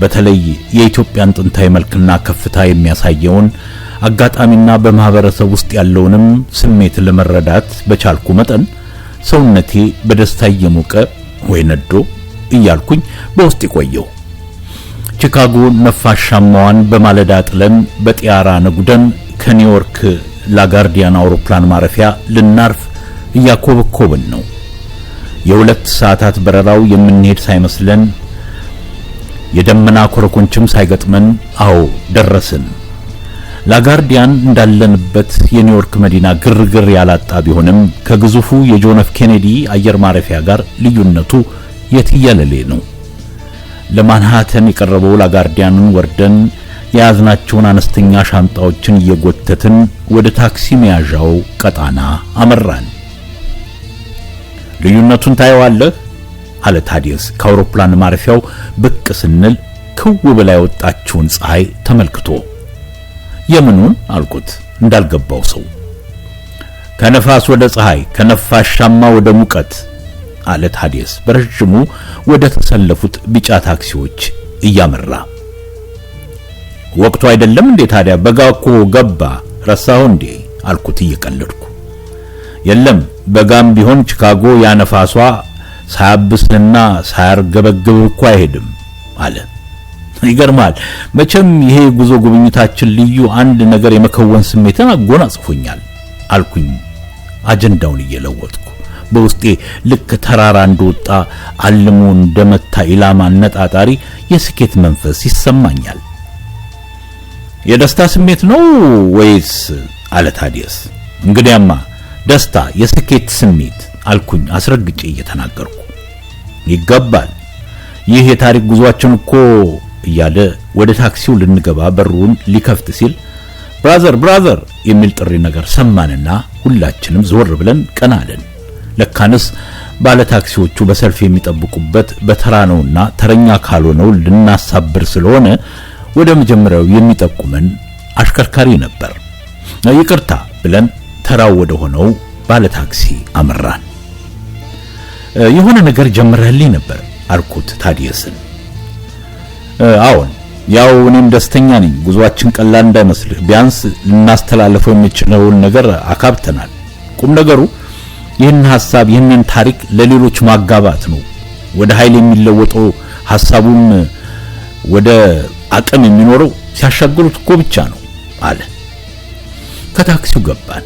በተለይ የኢትዮጵያን ጥንታዊ መልክና ከፍታ የሚያሳየውን አጋጣሚና በማህበረሰብ ውስጥ ያለውንም ስሜት ለመረዳት በቻልኩ መጠን ሰውነቴ በደስታ እየሞቀ ወይ ነዶ እያልኩኝ በውስጥ ቆየው። ቺካጎ ነፋሻማዋን በማለዳ ጥለን በጢያራ ነጉደን ከኒውዮርክ ላጋርዲያን አውሮፕላን ማረፊያ ልናርፍ እያኮበኮብን ነው። የሁለት ሰዓታት በረራው የምንሄድ ሳይመስለን የደመና ኮረኮንችም ሳይገጥመን አዎ ደረስን። ላጋርዲያን እንዳለንበት የኒውዮርክ መዲና ግርግር ያላጣ ቢሆንም ከግዙፉ የጆን ኤፍ ኬኔዲ አየር ማረፊያ ጋር ልዩነቱ የትየለሌ ነው። ለማንሃተን የቀረበው ላጋርዲያንን ወርደን የያዝናቸውን አነስተኛ ሻንጣዎችን እየጎተትን ወደ ታክሲ መያዣው ቀጣና አመራን። ልዩነቱን ታየዋለህ አለ ታዲየስ ከአውሮፕላን ማረፊያው ብቅ ስንል ክው ብላ የወጣችውን ፀሐይ ተመልክቶ። የምኑን አልኩት እንዳልገባው ሰው። ከነፋስ ወደ ፀሐይ፣ ከነፋሻማ ወደ ሙቀት አለ ታዲየስ በረጅሙ ወደ ተሰለፉት ቢጫ ታክሲዎች እያመራ። ወቅቱ አይደለም እንዴ ታዲያ? በጋኮ ገባ ረሳው እንዴ አልኩት እየቀለድኩ። የለም በጋም ቢሆን ቺካጎ ያነፋሷ ሳያብስና ሳያርገበግብ እኮ አይሄድም አለ። ይገርማል። መቼም ይሄ ጉዞ ጉብኝታችን ልዩ አንድ ነገር የመከወን ስሜትን አጎናጽፎኛል አልኩኝ አጀንዳውን እየለወጥኩ። በውስጤ ልክ ተራራ እንደወጣ አልሞ እንደመታ ኢላማ ነጣጣሪ የስኬት መንፈስ ይሰማኛል። የደስታ ስሜት ነው ወይስ አለ ታዲየስ። እንግዲያማ ደስታ የስኬት ስሜት አልኩኝ አስረግጬ እየተናገርኩ። ይገባል። ይህ የታሪክ ጉዟችን እኮ እያለ ወደ ታክሲው ልንገባ በሩን ሊከፍት ሲል ብራዘር የሚል ጥሪ ነገር ሰማንና ሁላችንም ዞር ብለን ቀና አለን። ለካንስ ባለ ታክሲዎቹ በሰልፍ የሚጠብቁበት በተራ ነውና ተረኛ ካልሆነው ልናሳብር ስለሆነ ወደ መጀመሪያው የሚጠቁመን አሽከርካሪ ነበር። ይቅርታ ብለን ተራው ወደ ሆነው ባለ ታክሲ አመራን። የሆነ ነገር ጀምረህልኝ ነበር አልኩት ታዲየስን። አዎን ያው እኔም ደስተኛ ነኝ። ጉዟችን ቀላል እንዳይመስልህ። ቢያንስ ልናስተላልፈው የምንችለውን ነገር አካብተናል። ቁም ነገሩ ይህን ሐሳብ ይህንን ታሪክ ለሌሎች ማጋባት ነው። ወደ ኃይል የሚለወጠው ሐሳቡም ወደ አቅም የሚኖረው ሲያሻግሩት እኮ ብቻ ነው አለ። ከታክሲው ገባን።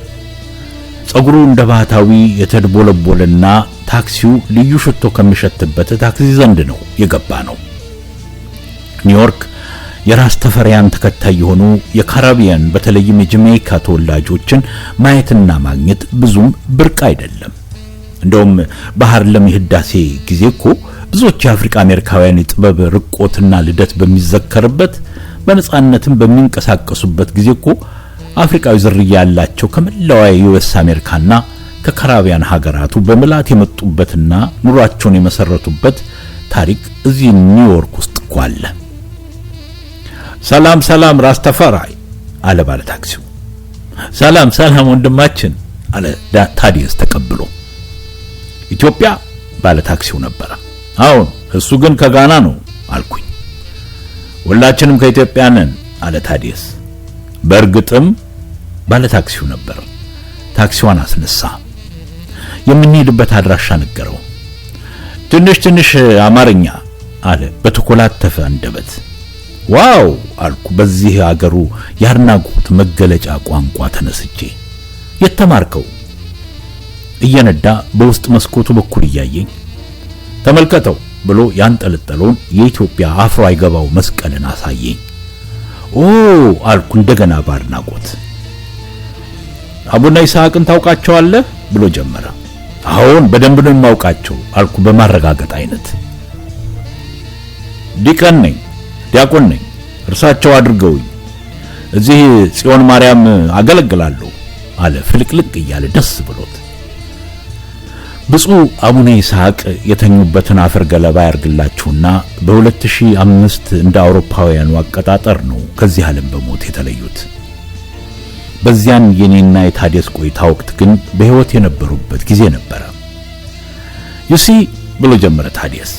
ጸጉሩ እንደ ባህታዊ የተድቦለቦለና ታክሲው ልዩ ሽቶ ከሚሸትበት ታክሲ ዘንድ ነው የገባ ነው። ኒውዮርክ የራስ ተፈሪያን ተከታይ የሆኑ የካሪቢያን በተለይም የጃሜይካ ተወላጆችን ማየትና ማግኘት ብዙም ብርቅ አይደለም። እንደውም በሃርለም የህዳሴ ጊዜ እኮ ብዙዎች የአፍሪካ አሜሪካውያን የጥበብ ርቆትና ልደት በሚዘከርበት በነጻነትም በሚንቀሳቀሱበት ጊዜ እኮ አፍሪካዊ ዝርያ ያላቸው ከመላው ዩኤስ አሜሪካና ከካሪቢያን ሀገራቱ በመላት የመጡበትና ኑሯቸውን የመሰረቱበት ታሪክ እዚህ ኒውዮርክ ውስጥ እኮ አለ። ሰላም ራስ ተፈራይ አለ ባለ ታክሲው። ሰላም ወንድማችን አለ ታዲየስ ተቀብሎ። ኢትዮጵያ ባለ ታክሲው ነበር። አሁን እሱ ግን ከጋና ነው አልኩኝ። ሁላችንም ከኢትዮጵያ ነን አለ ታዲየስ። በእርግጥም ባለ ታክሲው ነበር። ታክሲዋን አስነሳ። የምንሄድበት አድራሻ ነገረው። ትንሽ አማርኛ አለ በተኮላተፈ አንደበት። ዋው አልኩ በዚህ አገሩ ያድናቆት መገለጫ ቋንቋ ተነስቼ። የተማርከው? እየነዳ በውስጥ መስኮቱ በኩል እያየኝ ተመልከተው ብሎ ያንጠለጠለውን የኢትዮጵያ አፍሮ አይገባው መስቀልን አሳየኝ። ኦ አልኩ እንደገና ባድናቆት። አቡነ ይስሐቅን ታውቃቸዋለህ ብሎ ጀመረ። አሁን በደንብ ነው የማውቃቸው አልኩ በማረጋገጥ አይነት። ዲያቆን ነኝ እርሳቸው አድርገውኝ እዚህ ጽዮን ማርያም አገለግላለሁ አለ ፍልቅልቅ እያለ ደስ ብሎት። ብፁዕ አቡነ ይስሐቅ የተኙበትን አፈር ገለባ ያርግላችሁና በ2005 እንደ አውሮፓውያኑ አቆጣጠር ነው ከዚህ ዓለም በሞት የተለዩት። በዚያን የኔና የታዲያስ ቆይታ ወቅት ግን በህይወት የነበሩበት ጊዜ ነበር። ዩሲ ብሎ ጀመረ ታዲያስ።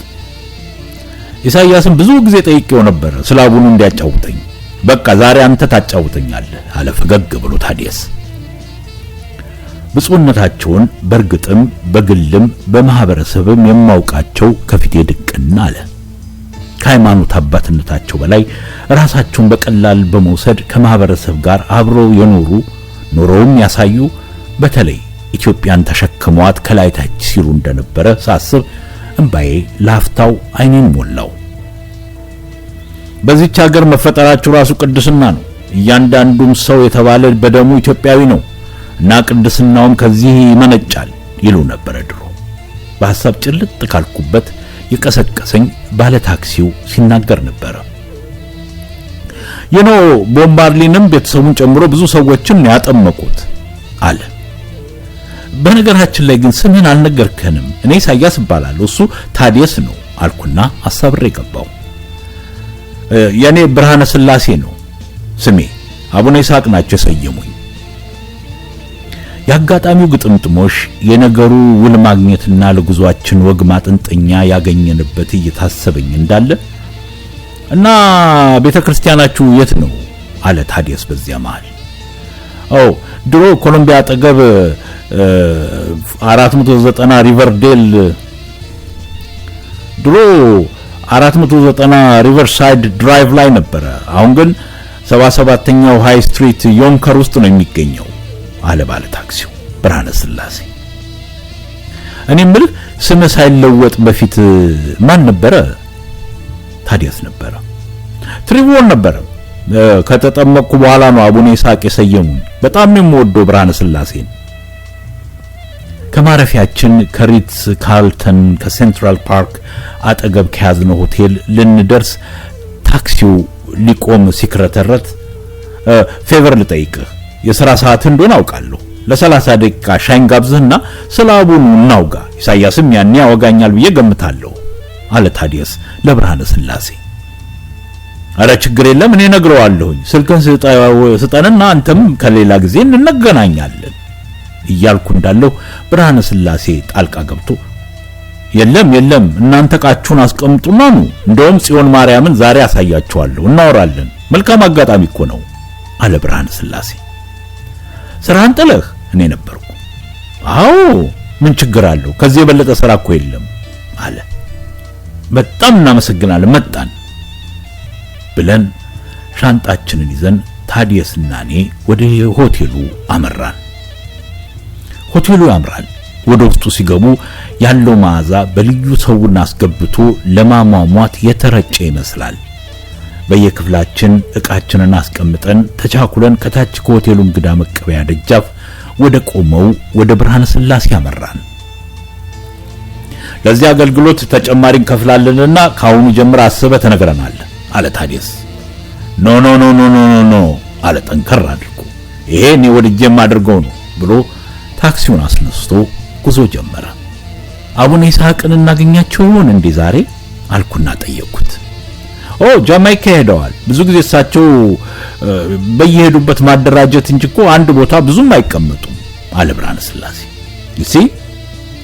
ኢሳይያስን ብዙ ጊዜ ጠይቄው ነበር ስለ አቡኑ እንዲያጫውተኝ። በቃ ዛሬ አንተ ታጫውተኛለህ አለ ፈገግ ብሎ ታዲያስ። ብፁዕነታቸውን በርግጥም በግልም በማህበረሰብም የማውቃቸው ከፊቴ ድቅና አለ። ከሃይማኖት አባትነታቸው በላይ ራሳቸውን በቀላል በመውሰድ ከማህበረሰብ ጋር አብረው የኖሩ ኖረውም ያሳዩ፣ በተለይ ኢትዮጵያን ተሸክመዋት ከላይ ታች ሲሉ እንደነበረ ሳስብ እንባዬ ላፍታው አይኔን ሞላው። በዚህች ሀገር መፈጠራቸው ራሱ ቅድስና ነው። እያንዳንዱም ሰው የተባለ በደሙ ኢትዮጵያዊ ነው እና ቅድስናውም ከዚህ ይመነጫል ይሉ ነበር ድሮ። በሐሳብ ጭልጥ ካልኩበት የቀሰቀሰኝ ባለ ታክሲው ሲናገር ነበር። ቦምባርሊንም ቤተሰቡን ጨምሮ ብዙ ሰዎችን ያጠመቁት አለ። በነገራችን ላይ ግን ስምህን አልነገርከንም። እኔ ኢሳይያስ እባላለሁ፣ እሱ ታዲያስ ነው አልኩና አሳብሬ ገባው። የኔ ብርሃነ ስላሴ ነው ስሜ፣ አቡነ ይስሐቅ ናቸው የሰየሙኝ። ያጋጣሚው ግጥምጥሞሽ የነገሩ ውል ማግኘትና ለጉዟችን ወግ ማጥንጠኛ ያገኘንበት እየታሰበኝ እንዳለ እና ቤተክርስቲያናችሁ የት ነው አለ ታዲያስ በዚያ መሃል። ድሮ ኮሎምቢያ አጠገብ 490 ሪቨርዴል ድሮ 490 ሪቨርሳይድ ድራይቭ ላይ ነበረ። አሁን ግን 77ኛው ሃይ ስትሪት ዮንከር ውስጥ ነው የሚገኘው አለ ባለ ታክሲው ብርሃነ ስላሴ። እኔ ምልህ ስም ሳይለወጥ በፊት ማን ነበረ? ታዲያስ ነበረ። ትሪቮን ነበረ። ከተጠመቅኩ በኋላ ነው አቡነ ይስሐቅ የሰየሙኝ። በጣም ነው የምወደው ብርሃነ ስላሴን። ከማረፊያችን ከሪትስ ካርልተን ከሴንትራል ፓርክ አጠገብ ከያዝነው ሆቴል ልንደርስ ታክሲው ሊቆም ሲክረተረት ፌቨር ልጠይቅህ፣ የሥራ ሰዓት እንደሆነ አውቃለሁ፣ ለ30 ደቂቃ ሻይን ጋብዝህና ስለ አቡኑ እናውጋ፣ ኢሳይያስም ያኔ ያወጋኛል ብዬ ገምታለሁ አለ ታዲያስ ለብርሃነ ስላሴ። አረ ችግር የለም እኔ ነግረዋለሁኝ፣ ስልክን ስጠንና አንተም ከሌላ ጊዜ እንገናኛለን እያልኩ እንዳለው ብርሃነ ስላሴ ጣልቃ ገብቶ የለም እናንተ ቃችሁን አስቀምጡና ነው፣ እንደውም ጽዮን ማርያምን ዛሬ አሳያችኋለሁ፣ እናወራለን፣ መልካም አጋጣሚ እኮ ነው አለ ብርሃነ ስላሴ። ስራን ጥለህ? እኔ ነበርኩ። አዎ ምን ችግር አለው፣ ከዚህ የበለጠ ስራ እኮ የለም አለ። በጣም እናመሰግናለን መጣን ብለን ሻንጣችንን ይዘን ታዲያስና እኔ ወደ ሆቴሉ አመራን። ሆቴሉ ያምራል። ወደ ውስጡ ሲገቡ ያለው መዓዛ በልዩ ሰውን አስገብቶ ለማሟሟት የተረጨ ይመስላል። በየክፍላችን ዕቃችንን አስቀምጠን ተቻኩለን ከታች ከሆቴሉ እንግዳ መቀበያ ደጃፍ ወደ ቆመው ወደ ብርሃነ ስላሴ አመራን። ለዚህ አገልግሎት ተጨማሪ እንከፍላለንና ካሁኑ ጀምሮ አስበህ ተነግረናል አለ ታዲያስ። ኖ አለ ጠንከር አድርጎ። ይሄ እኔ ወድጄ የማደርገው ነው ብሎ ታክሲውን አስነስቶ ጉዞ ጀመረ። አቡነ ይስሐቅን እናገኛቸው ይሆን እንዴ ዛሬ አልኩና ጠየቅኩት። ጃማይካ ሄደዋል። ብዙ ጊዜ እሳቸው በየሄዱበት ማደራጀት እንጂ እኮ አንድ ቦታ ብዙም አይቀመጡም አለ ብርሃነ ስላሴ። እሺ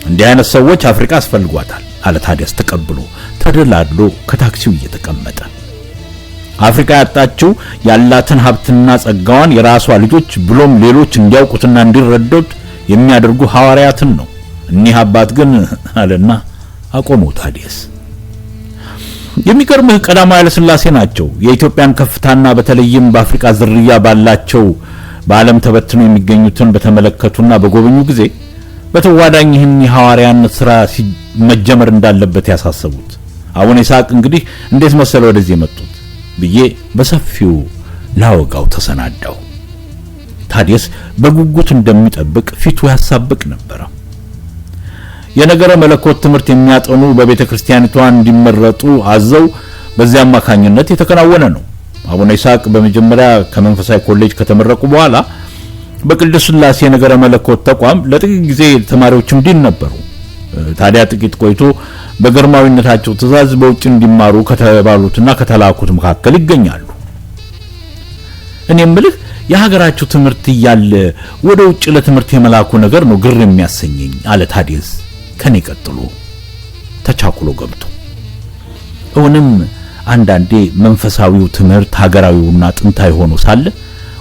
እንዲህ አይነት ሰዎች አፍሪካ አስፈልጓታል አለ ታዲያስ ተቀብሎ ተደላድሎ ከታክሲው እየተቀመጠ። አፍሪካ ያጣችው ያላትን ሀብትና ጸጋዋን የራሷ ልጆች ብሎም ሌሎች እንዲያውቁትና እንዲረዱት የሚያደርጉ ሐዋርያትን ነው እኒህ አባት ግን አለና አቆመው ታዲያስ። የሚገርምህ ቀዳማዊ ኃይለ ሥላሴ ናቸው የኢትዮጵያን ከፍታና በተለይም በአፍሪካ ዝርያ ባላቸው በዓለም ተበትነው የሚገኙትን በተመለከቱና በጎበኙ ጊዜ በተዋዳኝ ይህን የሐዋርያነት ሥራ መጀመር እንዳለበት ያሳሰቡት። አቡነ ይስሐቅ እንግዲህ እንዴት መሰለ ወደዚህ የመጡት ብዬ በሰፊው ላወጋው ተሰናዳው። ታዲያስ በጉጉት እንደሚጠብቅ ፊቱ ያሳብቅ ነበር። የነገረ መለኮት ትምህርት የሚያጠኑ በቤተክርስቲያኒቷ እንዲመረጡ አዘው በዚያ አማካኝነት የተከናወነ ነው። አቡነ ይስሐቅ በመጀመሪያ ከመንፈሳዊ ኮሌጅ ከተመረቁ በኋላ በቅድስት ሥላሴ ነገረ መለኮት ተቋም ለጥቂት ጊዜ ተማሪዎችም ዲን ነበሩ። ታዲያ ጥቂት ቆይቶ በግርማዊነታቸው ትእዛዝ በውጭ እንዲማሩ ከተባሉትና ከተላኩት መካከል ይገኛሉ። እኔም ምልህ የሀገራቸው ትምህርት ያለ ወደ ውጭ ለትምህርት የመላኩ ነገር ነው ግር የሚያሰኘኝ አለ ታዲያስ ከኔ ቀጥሎ ተቻኩሎ ገብቶ። እውንም አንዳንዴ መንፈሳዊው ትምህርት ሀገራዊውና ጥንታዊ ሆኖ ሳለ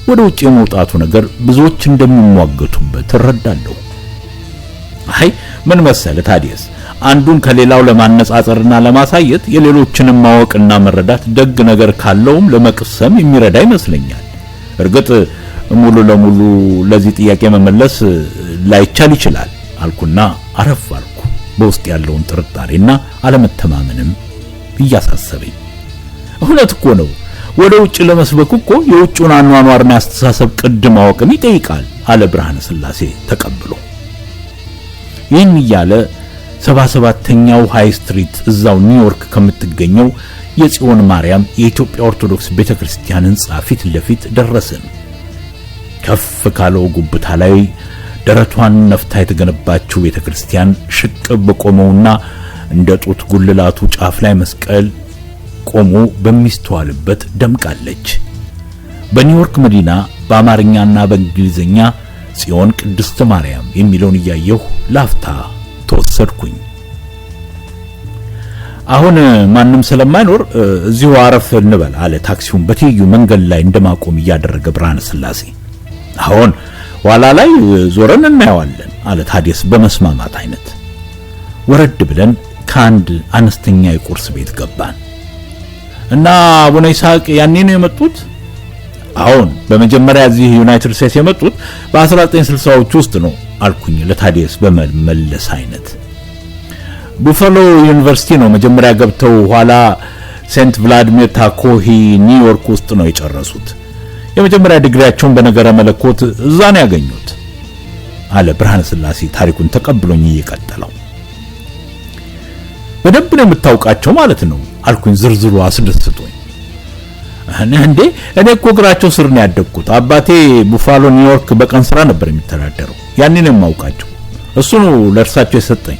ወደ ውጭ የመውጣቱ ነገር ብዙዎች እንደሚሟገቱበት እረዳለሁ። አይ ምን መሰለ ታዲያስ አንዱን ከሌላው ለማነጻጸርና ለማሳየት የሌሎችንም ማወቅና መረዳት ደግ ነገር ካለውም ለመቅሰም የሚረዳ ይመስለኛል። እርግጥ ሙሉ ለሙሉ ለዚህ ጥያቄ መመለስ ላይቻል ይችላል አልኩና አረፍ አልኩ። በውስጥ ያለውን ጥርጣሬና አለመተማመንም እያሳሰበኝ። እውነት እኮ ነው ወደ ውጭ ለመስበክ እኮ የውጭውን አኗኗርና አስተሳሰብ ቅድ ማወቅም ይጠይቃል አለ ብርሃነ ሥላሴ ተቀብሎ። ይህን እያለ 77ኛው ሃይ ስትሪት እዛው ኒውዮርክ ከምትገኘው የጽዮን ማርያም የኢትዮጵያ ኦርቶዶክስ ቤተክርስቲያን ሕንጻ ፊት ለፊት ደረስን። ከፍ ካለው ጉብታ ላይ ደረቷን ነፍታ የተገነባችው ቤተክርስቲያን ሽቅብ በቆመውና እንደ ጡት ጉልላቱ ጫፍ ላይ መስቀል ቆሞ በሚስተዋልበት ደምቃለች። በኒውዮርክ መዲና በአማርኛና በእንግሊዝኛ ጽዮን ቅድስት ማርያም የሚለውን እያየሁ ላፍታ ተወሰድኩኝ። አሁን ማንም ስለማይኖር እዚሁ አረፍ እንበል አለ ታክሲውን በትይዩ መንገድ ላይ እንደማቆም እያደረገ ብርሃነ ሥላሴ። አሁን ኋላ ላይ ዞረን እናየዋለን አለ ታዲያስ በመስማማት አይነት። ወረድ ብለን ከአንድ አነስተኛ የቁርስ ቤት ገባን እና አቡነ ይስሐቅ ያኔ ነው የመጡት? አሁን በመጀመሪያ እዚህ ዩናይትድ ስቴትስ የመጡት በ1960ዎቹ ውስጥ ነው አልኩኝ ለታዲያስ በመመለስ አይነት። ቡፋሎ ዩኒቨርሲቲ ነው መጀመሪያ ገብተው ኋላ ሴንት ቭላዲሚር ታኮሂ ኒውዮርክ ውስጥ ነው የጨረሱት። የመጀመሪያ ዲግሪያቸውን በነገረ መለኮት እዛ ነው ያገኙት አለ ብርሃነ ሥላሴ ታሪኩን ተቀብሎኝ እየቀጠለው። በደንብ ነው የምታውቃቸው ማለት ነው አልኩኝ ዝርዝሩ አስደስቶኝ። እንዴ እኔ እኮ እግራቸው ስር ነው ያደግኩት። አባቴ ቡፋሎ ኒውዮርክ በቀን ስራ ነበር የሚተዳደረው። ያኔ ነው የማውቃቸው። እሱ ነው ለእርሳቸው የሰጠኝ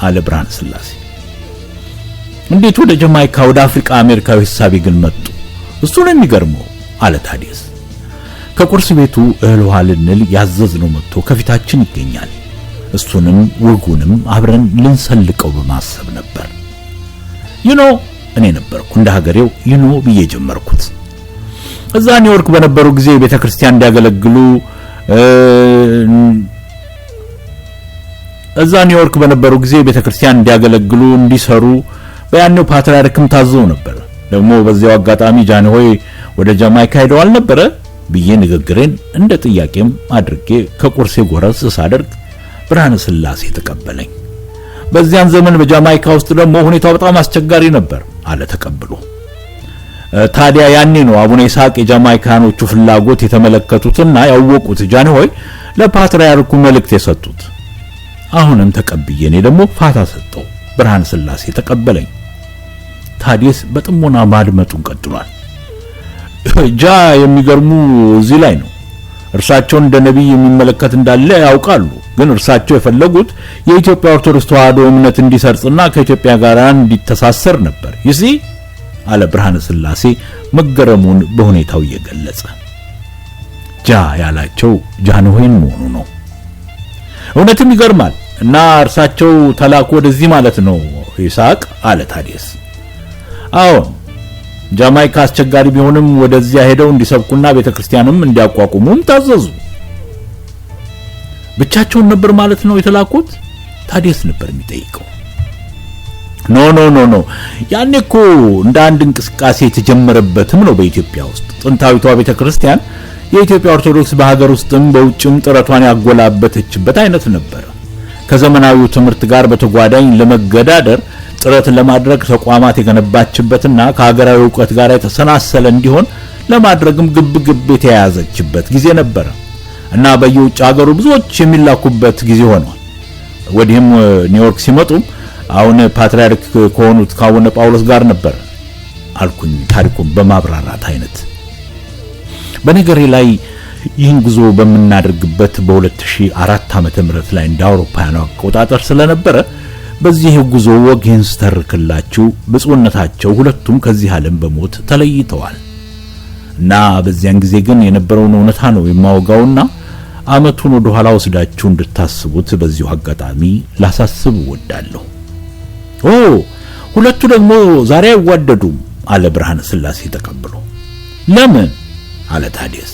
አለ ብርሃነ ሥላሴ። እንዴት ወደ ጀማይካ ወደ አፍሪካ አሜሪካዊ ሐሳቢ ግን መጡ? እሱ ነው የሚገርመው አለ ታዲያስ። ከቁርስ ቤቱ እህል ውሃ ልንል ያዘዝነው መጥቶ ከፊታችን ይገኛል። እሱንም ወጉንም አብረን ልንሰልቀው በማሰብ ነበር። እኔ ነበርኩ እንደ ሀገሬው ብዬ ጀመርኩት። እዛ ኒውዮርክ በነበሩ ጊዜ ቤተክርስቲያን እንዲያገለግሉ እንዲሰሩ በያኔው ፓትርያርክም ታዘው ነበር። ደግሞ በዚያው አጋጣሚ ጃንሆይ ወደ ጃማይካ ሄደው አልነበረ ብዬ ንግግሬን እንደ ጥያቄም አድርጌ ከቁርሴ ጎረስ ሳደርግ ብርሃነ ሥላሴ ተቀበለኝ። በዚያን ዘመን በጃማይካ ውስጥ ደግሞ ሁኔታው በጣም አስቸጋሪ ነበር አለ ተቀብሎ። ታዲያ ያኔ ነው አቡነ ይስሐቅ የጃማይካኖቹ ፍላጎት የተመለከቱትና ያወቁት ጃንሆይ ለፓትርያርኩ መልእክት የሰጡት። አሁንም ተቀብዬ እኔ ደግሞ ፋታ ሰጠው። ብርሃነ ሥላሴ ተቀበለኝ። ታዲያስ በጥሞና ማድመጡን ቀጥሏል። ጃ የሚገርሙ እዚህ ላይ ነው። እርሳቸው እንደ ነብይ የሚመለከት እንዳለ ያውቃሉ። ግን እርሳቸው የፈለጉት የኢትዮጵያ ኦርቶዶክስ ተዋሕዶ እምነት እንዲሰርጽና ከኢትዮጵያ ጋር እንዲተሳሰር ነበር። ይሲ አለ ብርሃነ ሥላሴ መገረሙን በሁኔታው እየገለጸ። ጃ ያላቸው ጃንሆይን መሆኑ ነው። እውነትም ይገርማል። እና እርሳቸው ተላኩ ወደዚህ ማለት ነው ይስሐቅ አለ ታዲያስ። አዎ ጃማይካ አስቸጋሪ ቢሆንም ወደዚያ ሄደው እንዲሰብኩና ቤተክርስቲያንም እንዲያቋቁሙም ታዘዙ። ብቻቸውን ነበር ማለት ነው የተላኩት? ታዲያስ ነበር የሚጠይቀው። ኖ ያኔ እኮ እንደ አንድ እንቅስቃሴ የተጀመረበትም ነው በኢትዮጵያ ውስጥ። ጥንታዊቷ ቤተክርስቲያን የኢትዮጵያ ኦርቶዶክስ በሀገር ውስጥም በውጭም ጥረቷን ያጎላበተችበት አይነት ነበር። ከዘመናዊው ትምህርት ጋር በተጓዳኝ ለመገዳደር ጥረት ለማድረግ ተቋማት የገነባችበትና ከሀገራዊ ዕውቀት ጋር የተሰናሰለ እንዲሆን ለማድረግም ግብ የተያያዘችበት ጊዜ ነበር እና በየውጭ ሀገሩ ብዙዎች የሚላኩበት ጊዜ ሆኗል። ወዲህም ኒውዮርክ ሲመጡ አሁን ፓትርያርክ ከሆኑት ከአቡነ ጳውሎስ ጋር ነበር አልኩኝ ታሪኩን በማብራራት አይነት። በነገሬ ላይ ይህን ጉዞ በመናደርግበት በ2004 ዓመተ ምህረት ላይ እንደ አውሮፓውያኑ አቆጣጠር ስለነበረ በዚህ ጉዞ ወጌን ስተርክላችሁ ብፁዕነታቸው ሁለቱም ከዚህ ዓለም በሞት ተለይተዋል እና በዚያን ጊዜ ግን የነበረውን እውነታ ነው የማወጋውና አመቱን ወደ ኋላ ወስዳችሁ እንድታስቡት በዚሁ አጋጣሚ ላሳስብ ወዳለሁ። ሁለቱ ደግሞ ዛሬ አይዋደዱም አለ ብርሃነ ሥላሴ ተቀብሎ። ለምን አለ ታዲያስ።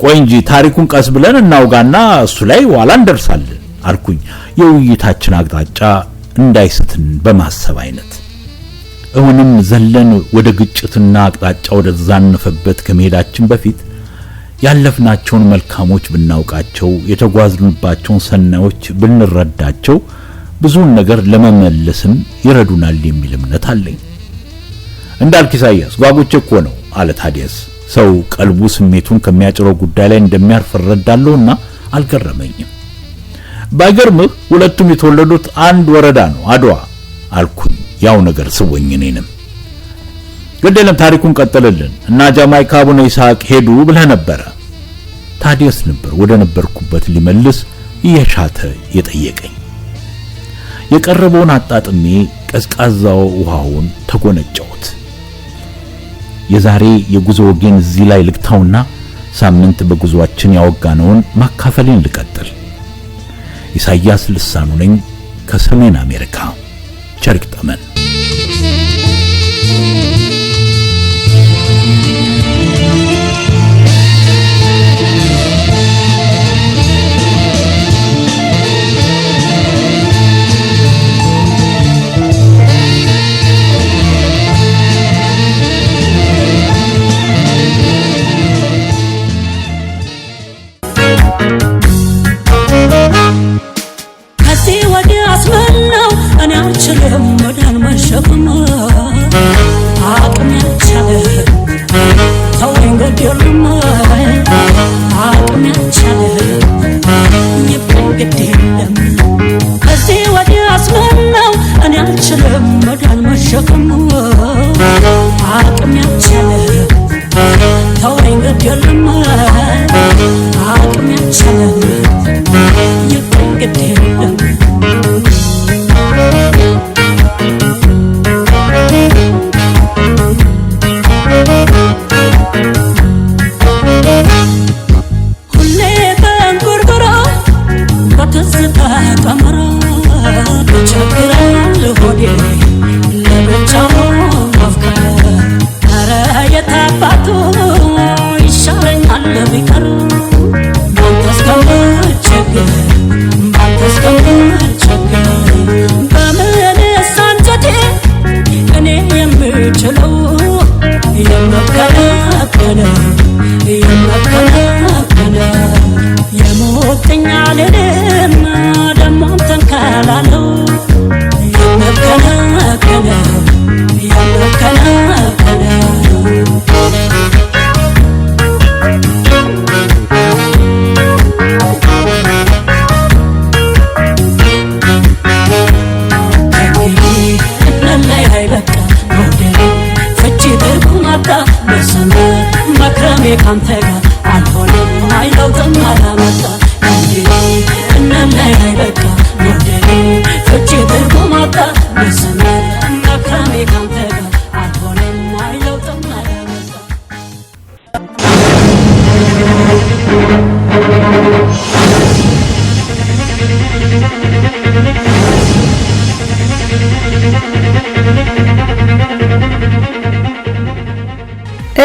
ቆይ እንጂ ታሪኩን ቀስ ብለን እናውጋና እሱ ላይ ኋላ እንደርሳለን አልኩኝ የውይይታችን አቅጣጫ እንዳይስትን በማሰብ አይነት። እውንም ዘለን ወደ ግጭትና አቅጣጫ ወደ ዛነፈበት ከመሄዳችን በፊት ያለፍናቸውን መልካሞች ብናውቃቸው የተጓዝንባቸውን ሰናዮች ብንረዳቸው ብዙን ነገር ለመመለስም ይረዱናል የሚል እምነት አለኝ። እንዳልክ ኢሳይያስ ጓጉቼ እኮ ነው አለ ታዲያስ። ሰው ቀልቡ ስሜቱን ከሚያጭረው ጉዳይ ላይ እንደሚያርፍ እረዳለሁና አልገረመኝም። ባይገርምህ ሁለቱም የተወለዱት አንድ ወረዳ ነው አድዋ አልኩኝ ያው ነገር ስወኝ እኔንም። ገደለም ታሪኩን ቀጥልልን እና ጃማይካ አቡነ ይስሐቅ ሄዱ ብለህ ነበር። ታዲያስ ነበር ወደ ነበርኩበት ሊመልስ እየሻተ የጠየቀኝ። የቀረበውን አጣጥሜ ቀዝቃዛው ውሃውን ተጎነጨሁት። የዛሬ የጉዞ ወጌን እዚህ ላይ ልግታውና ሳምንት በጉዞአችን ያወጋነውን ማካፈሌን ልቀጥል። ኢሳይያስ ልሳኑ ነኝ ከሰሜን አሜሪካ። ቸር ይግጠመን።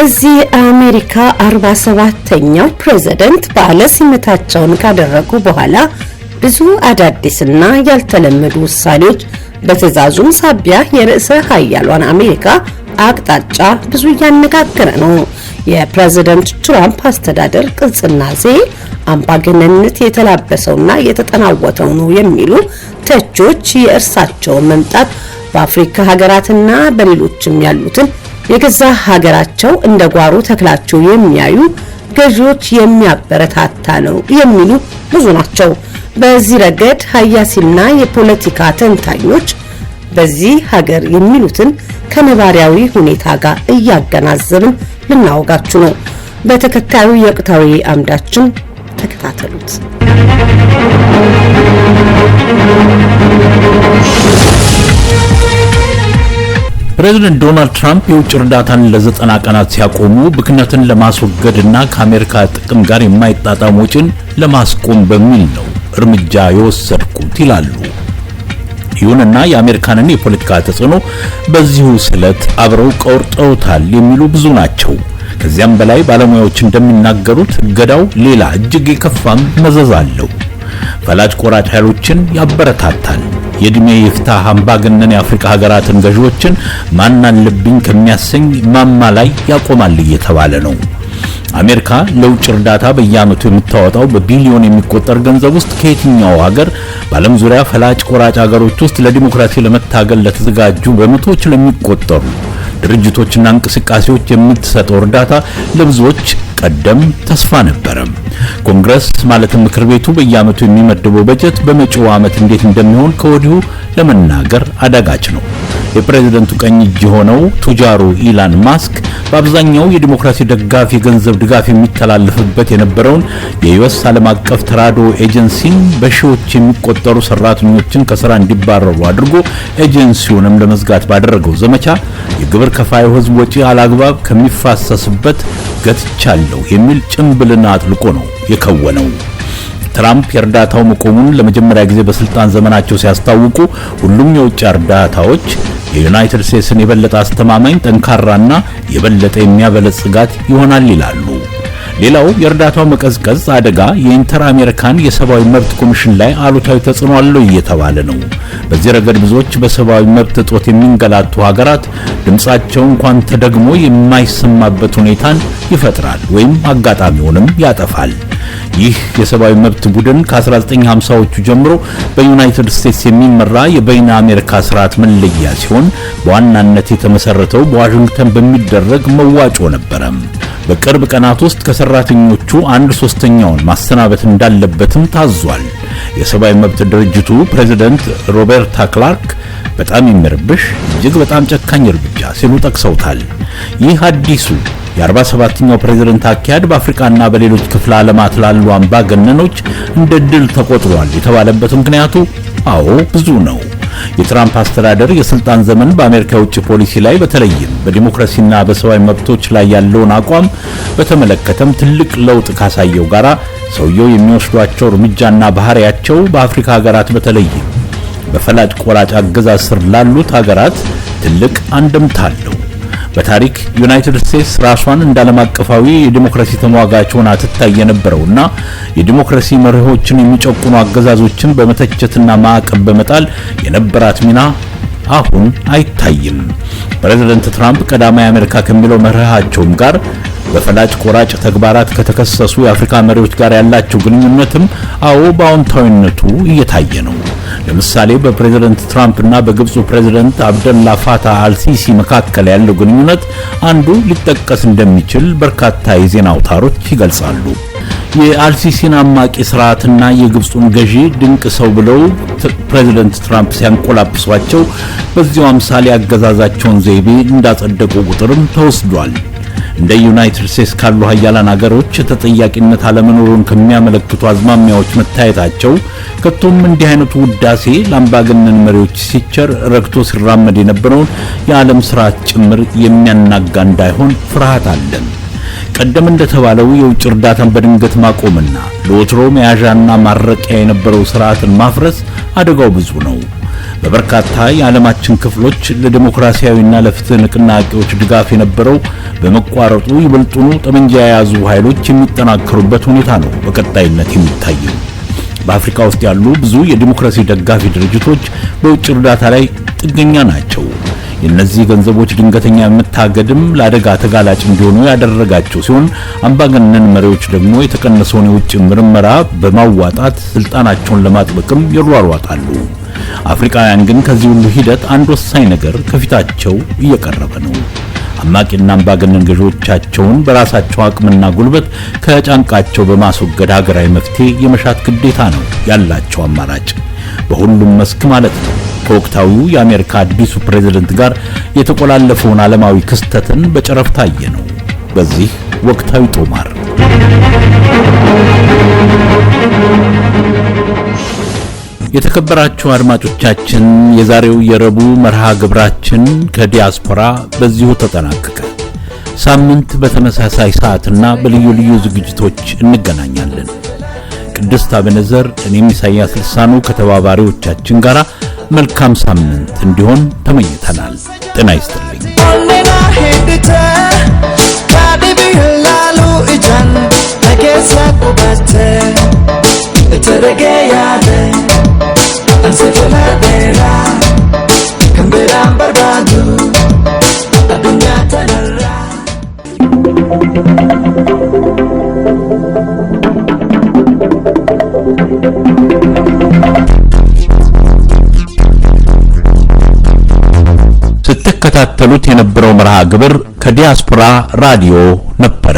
እዚህ አሜሪካ 47ኛው ፕሬዝዳንት በዓለ ሲመታቸውን ካደረጉ በኋላ ብዙ አዳዲስና ያልተለመዱ ውሳኔዎች በትዕዛዙም ሳቢያ የርዕሰ ኃያሏን አሜሪካ አቅጣጫ ብዙ እያነጋገረ ነው። የፕሬዝዳንት ትራምፕ አስተዳደር ቅርጽና ዘዬ አምባገነንነት የተላበሰውና የተጠናወተው ነው የሚሉ ተቾች የእርሳቸው መምጣት በአፍሪካ ሀገራትና በሌሎችም ያሉትን የገዛ ሀገራቸው እንደ ጓሮ ተክላቸው የሚያዩ ገዢዎች የሚያበረታታ ነው የሚሉ ብዙ ናቸው። በዚህ ረገድ ሀያሲና የፖለቲካ ተንታኞች በዚህ ሀገር የሚሉትን ከነባሪያዊ ሁኔታ ጋር እያገናዘብን ልናወጋችሁ ነው። በተከታዩ የወቅታዊ አምዳችን ተከታተሉት። ፕሬዝዳንት ዶናልድ ትራምፕ የውጭ እርዳታን ለ90 ቀናት ሲያቆሙ ብክነትን ለማስወገድና ከአሜሪካ ጥቅም ጋር የማይጣጣም ወጪን ለማስቆም በሚል ነው እርምጃ የወሰድኩት ይላሉ። ይሁንና የአሜሪካንን የፖለቲካ ተጽዕኖ በዚሁ ስለት አብረው ቆርጠውታል የሚሉ ብዙ ናቸው። ከዚያም በላይ ባለሙያዎች እንደሚናገሩት እገዳው ሌላ እጅግ የከፋም መዘዝ አለው። ፈላጭ ቆራጭ ኃይሎችን ያበረታታል። የእድሜ ይፍታህ አምባገነን የአፍሪካ ሀገራትን ገዢዎችን ማናለብኝ ከሚያሰኝ ማማ ላይ ያቆማል እየተባለ ነው። አሜሪካ ለውጭ እርዳታ በየዓመቱ የምታወጣው በቢሊዮን የሚቆጠር ገንዘብ ውስጥ ከየትኛው ሀገር በዓለም ዙሪያ ፈላጭ ቆራጭ ሀገሮች ውስጥ ለዲሞክራሲ ለመታገል ለተዘጋጁ በመቶዎች ለሚቆጠሩ ድርጅቶችና እንቅስቃሴዎች የምትሰጠው እርዳታ ለብዙዎች ቀደም ተስፋ ነበረ። ኮንግረስ ማለትም ምክር ቤቱ በየዓመቱ የሚመድበው በጀት በመጪው ዓመት እንዴት እንደሚሆን ከወዲሁ ለመናገር አዳጋች ነው። የፕሬዝዳንቱ ቀኝ እጅ የሆነው ቱጃሩ ኢላን ማስክ በአብዛኛው የዲሞክራሲ ደጋፊ የገንዘብ ድጋፍ የሚተላለፍበት የነበረውን የዩኤስ ዓለም አቀፍ ተራድኦ ኤጀንሲን በሺዎች የሚቆጠሩ ሰራተኞችን ከስራ እንዲባረሩ አድርጎ ኤጀንሲውንም ለመዝጋት ባደረገው ዘመቻ የግብር ከፋዩ ሕዝብ ወጪ አላግባብ ከሚፋሰስበት ገትቻለሁ የሚል ጭምብልና አጥልቆ ነው የከወነው። ትራምፕ የእርዳታው መቆሙን ለመጀመሪያ ጊዜ በስልጣን ዘመናቸው ሲያስታውቁ ሁሉም የውጭ እርዳታዎች የዩናይትድ ስቴትስን የበለጠ አስተማማኝ፣ ጠንካራና የበለጠ የሚያበለጽጋት ይሆናል ይላሉ። ሌላው የእርዳታው መቀዝቀዝ አደጋ የኢንተር አሜሪካን የሰብአዊ መብት ኮሚሽን ላይ አሉታዊ ተጽዕኖ አለው እየተባለ ነው። በዚህ ረገድ ብዙዎች በሰብአዊ መብት እጦት የሚንገላቱ ሀገራት ድምጻቸው እንኳን ተደግሞ የማይሰማበት ሁኔታን ይፈጥራል ወይም አጋጣሚውንም ያጠፋል። ይህ የሰብአዊ መብት ቡድን ከ1950ዎቹ ጀምሮ በዩናይትድ ስቴትስ የሚመራ የበይነ አሜሪካ ስርዓት መለያ ሲሆን በዋናነት የተመሰረተው በዋሽንግተን በሚደረግ መዋጮ ነበረ። በቅርብ ቀናት ውስጥ ከሰራተኞቹ 1/3ኛውን ማሰናበት እንዳለበትም ታዟል። የሰብአዊ መብት ድርጅቱ ፕሬዝዳንት ሮበርታ ክላርክ በጣም የሚረብሽ እጅግ በጣም ጨካኝ እርምጃ ሲሉ ጠቅሰውታል። ይህ አዲሱ የ47ኛው ፕሬዝዳንት አካሄድ በአፍሪካና በሌሎች ክፍለ ዓለማት ላሉ አምባገነኖች እንደ ድል ተቆጥሯል የተባለበት ምክንያቱ አዎ ብዙ ነው። የትራምፕ አስተዳደር የስልጣን ዘመን በአሜሪካ የውጭ ፖሊሲ ላይ በተለይም በዲሞክራሲና በሰብአዊ መብቶች ላይ ያለውን አቋም በተመለከተም ትልቅ ለውጥ ካሳየው ጋራ ሰውየው የሚወስዷቸው እርምጃና ባህሪያቸው በአፍሪካ ሀገራት በተለይም በፈላጭ ቆራጭ አገዛዝ ስር ላሉት ሀገራት ትልቅ አንድምታ አለው። በታሪክ ዩናይትድ ስቴትስ ራሷን እንደ ዓለም አቀፋዊ የዲሞክራሲ ተሟጋች ሆና ትታይ የነበረውና የዲሞክራሲ መርሆችን የሚጨቁኑ አገዛዞችን በመተቸትና ማዕቀብ በመጣል የነበራት ሚና አሁን አይታይም። ፕሬዝዳንት ትራምፕ ቀዳማዊ አሜሪካ ከሚለው መርሃቸውም ጋር በፈላጭ ቆራጭ ተግባራት ከተከሰሱ የአፍሪካ መሪዎች ጋር ያላቸው ግንኙነትም አዎ በአዎንታዊነቱ እየታየ ነው። ለምሳሌ በፕሬዝዳንት ትራምፕ እና በግብፁ ፕሬዝዳንት አብደላ ፋታህ አልሲሲ መካከል ያለው ግንኙነት አንዱ ሊጠቀስ እንደሚችል በርካታ የዜና አውታሮች ይገልጻሉ። የአልሲሲን አማቂ ስርዓትና የግብፁን ገዢ ድንቅ ሰው ብለው ፕሬዝዳንት ትራምፕ ሲያንቆላጵሷቸው በዚያው አምሳሌ አገዛዛቸውን ዘይቤ እንዳጸደቁ ቁጥርም ተወስዷል። እንደ ዩናይትድ ስቴትስ ካሉ ሀያላን ሀገሮች ተጠያቂነት አለመኖሩን ከሚያመለክቱ አዝማሚያዎች መታየታቸው ከቶም እንዲህ አይነቱ ውዳሴ ለአምባገነን መሪዎች ሲቸር ረግቶ ሲራመድ የነበረውን የዓለም ስርዓት ጭምር የሚያናጋ እንዳይሆን ፍርሃት አለን። ቀደም እንደተባለው የውጭ እርዳታን በድንገት ማቆምና ለወትሮ መያዣና ማረቂያ የነበረው ስርዓትን ማፍረስ አደጋው ብዙ ነው። በበርካታ የዓለማችን ክፍሎች ለዲሞክራሲያዊና ለፍትህ ንቅናቄዎች ድጋፍ የነበረው በመቋረጡ ይበልጡኑ ጠመንጃ የያዙ ኃይሎች የሚጠናከሩበት ሁኔታ ነው በቀጣይነት የሚታየው። በአፍሪካ ውስጥ ያሉ ብዙ የዲሞክራሲ ደጋፊ ድርጅቶች በውጭ እርዳታ ላይ ጥገኛ ናቸው። የነዚህ ገንዘቦች ድንገተኛ መታገድም ለአደጋ ተጋላጭ እንዲሆኑ ያደረጋቸው ሲሆን አምባገነን መሪዎች ደግሞ የተቀነሰውን የውጭ ምርመራ በማዋጣት ስልጣናቸውን ለማጥበቅም ይሯሯጣሉ። አፍሪካውያን ግን ከዚህ ሁሉ ሂደት አንድ ወሳኝ ነገር ከፊታቸው እየቀረበ ነው። አማቂና አምባገነን ገዢዎቻቸውን በራሳቸው አቅምና ጉልበት ከጫንቃቸው በማስወገድ ሀገራዊ መፍትሄ የመሻት ግዴታ ነው ያላቸው አማራጭ በሁሉም መስክ ማለት ነው። ከወቅታዊው የአሜሪካ አዲሱ ፕሬዝዳንት ጋር የተቆላለፈውን ዓለማዊ ክስተትን በጨረፍታ ነው በዚህ ወቅታዊ ጦማር። የተከበራችሁ አድማጮቻችን የዛሬው የረቡዕ መርሃ ግብራችን ከዲያስፖራ በዚሁ ተጠናቀቀ። ሳምንት በተመሳሳይ ሰዓትና በልዩ ልዩ ዝግጅቶች እንገናኛለን። ቅድስት አበነዘር እኔም ኢሳያስ ልሳኑ ከተባባሪዎቻችን ጋር መልካም ሳምንት እንዲሆን ተመኝተናል። ጤና ይስጥልኝ። ስትከታተሉት የነበረው መርሃ ግብር ከዲያስፖራ ራዲዮ ነበረ።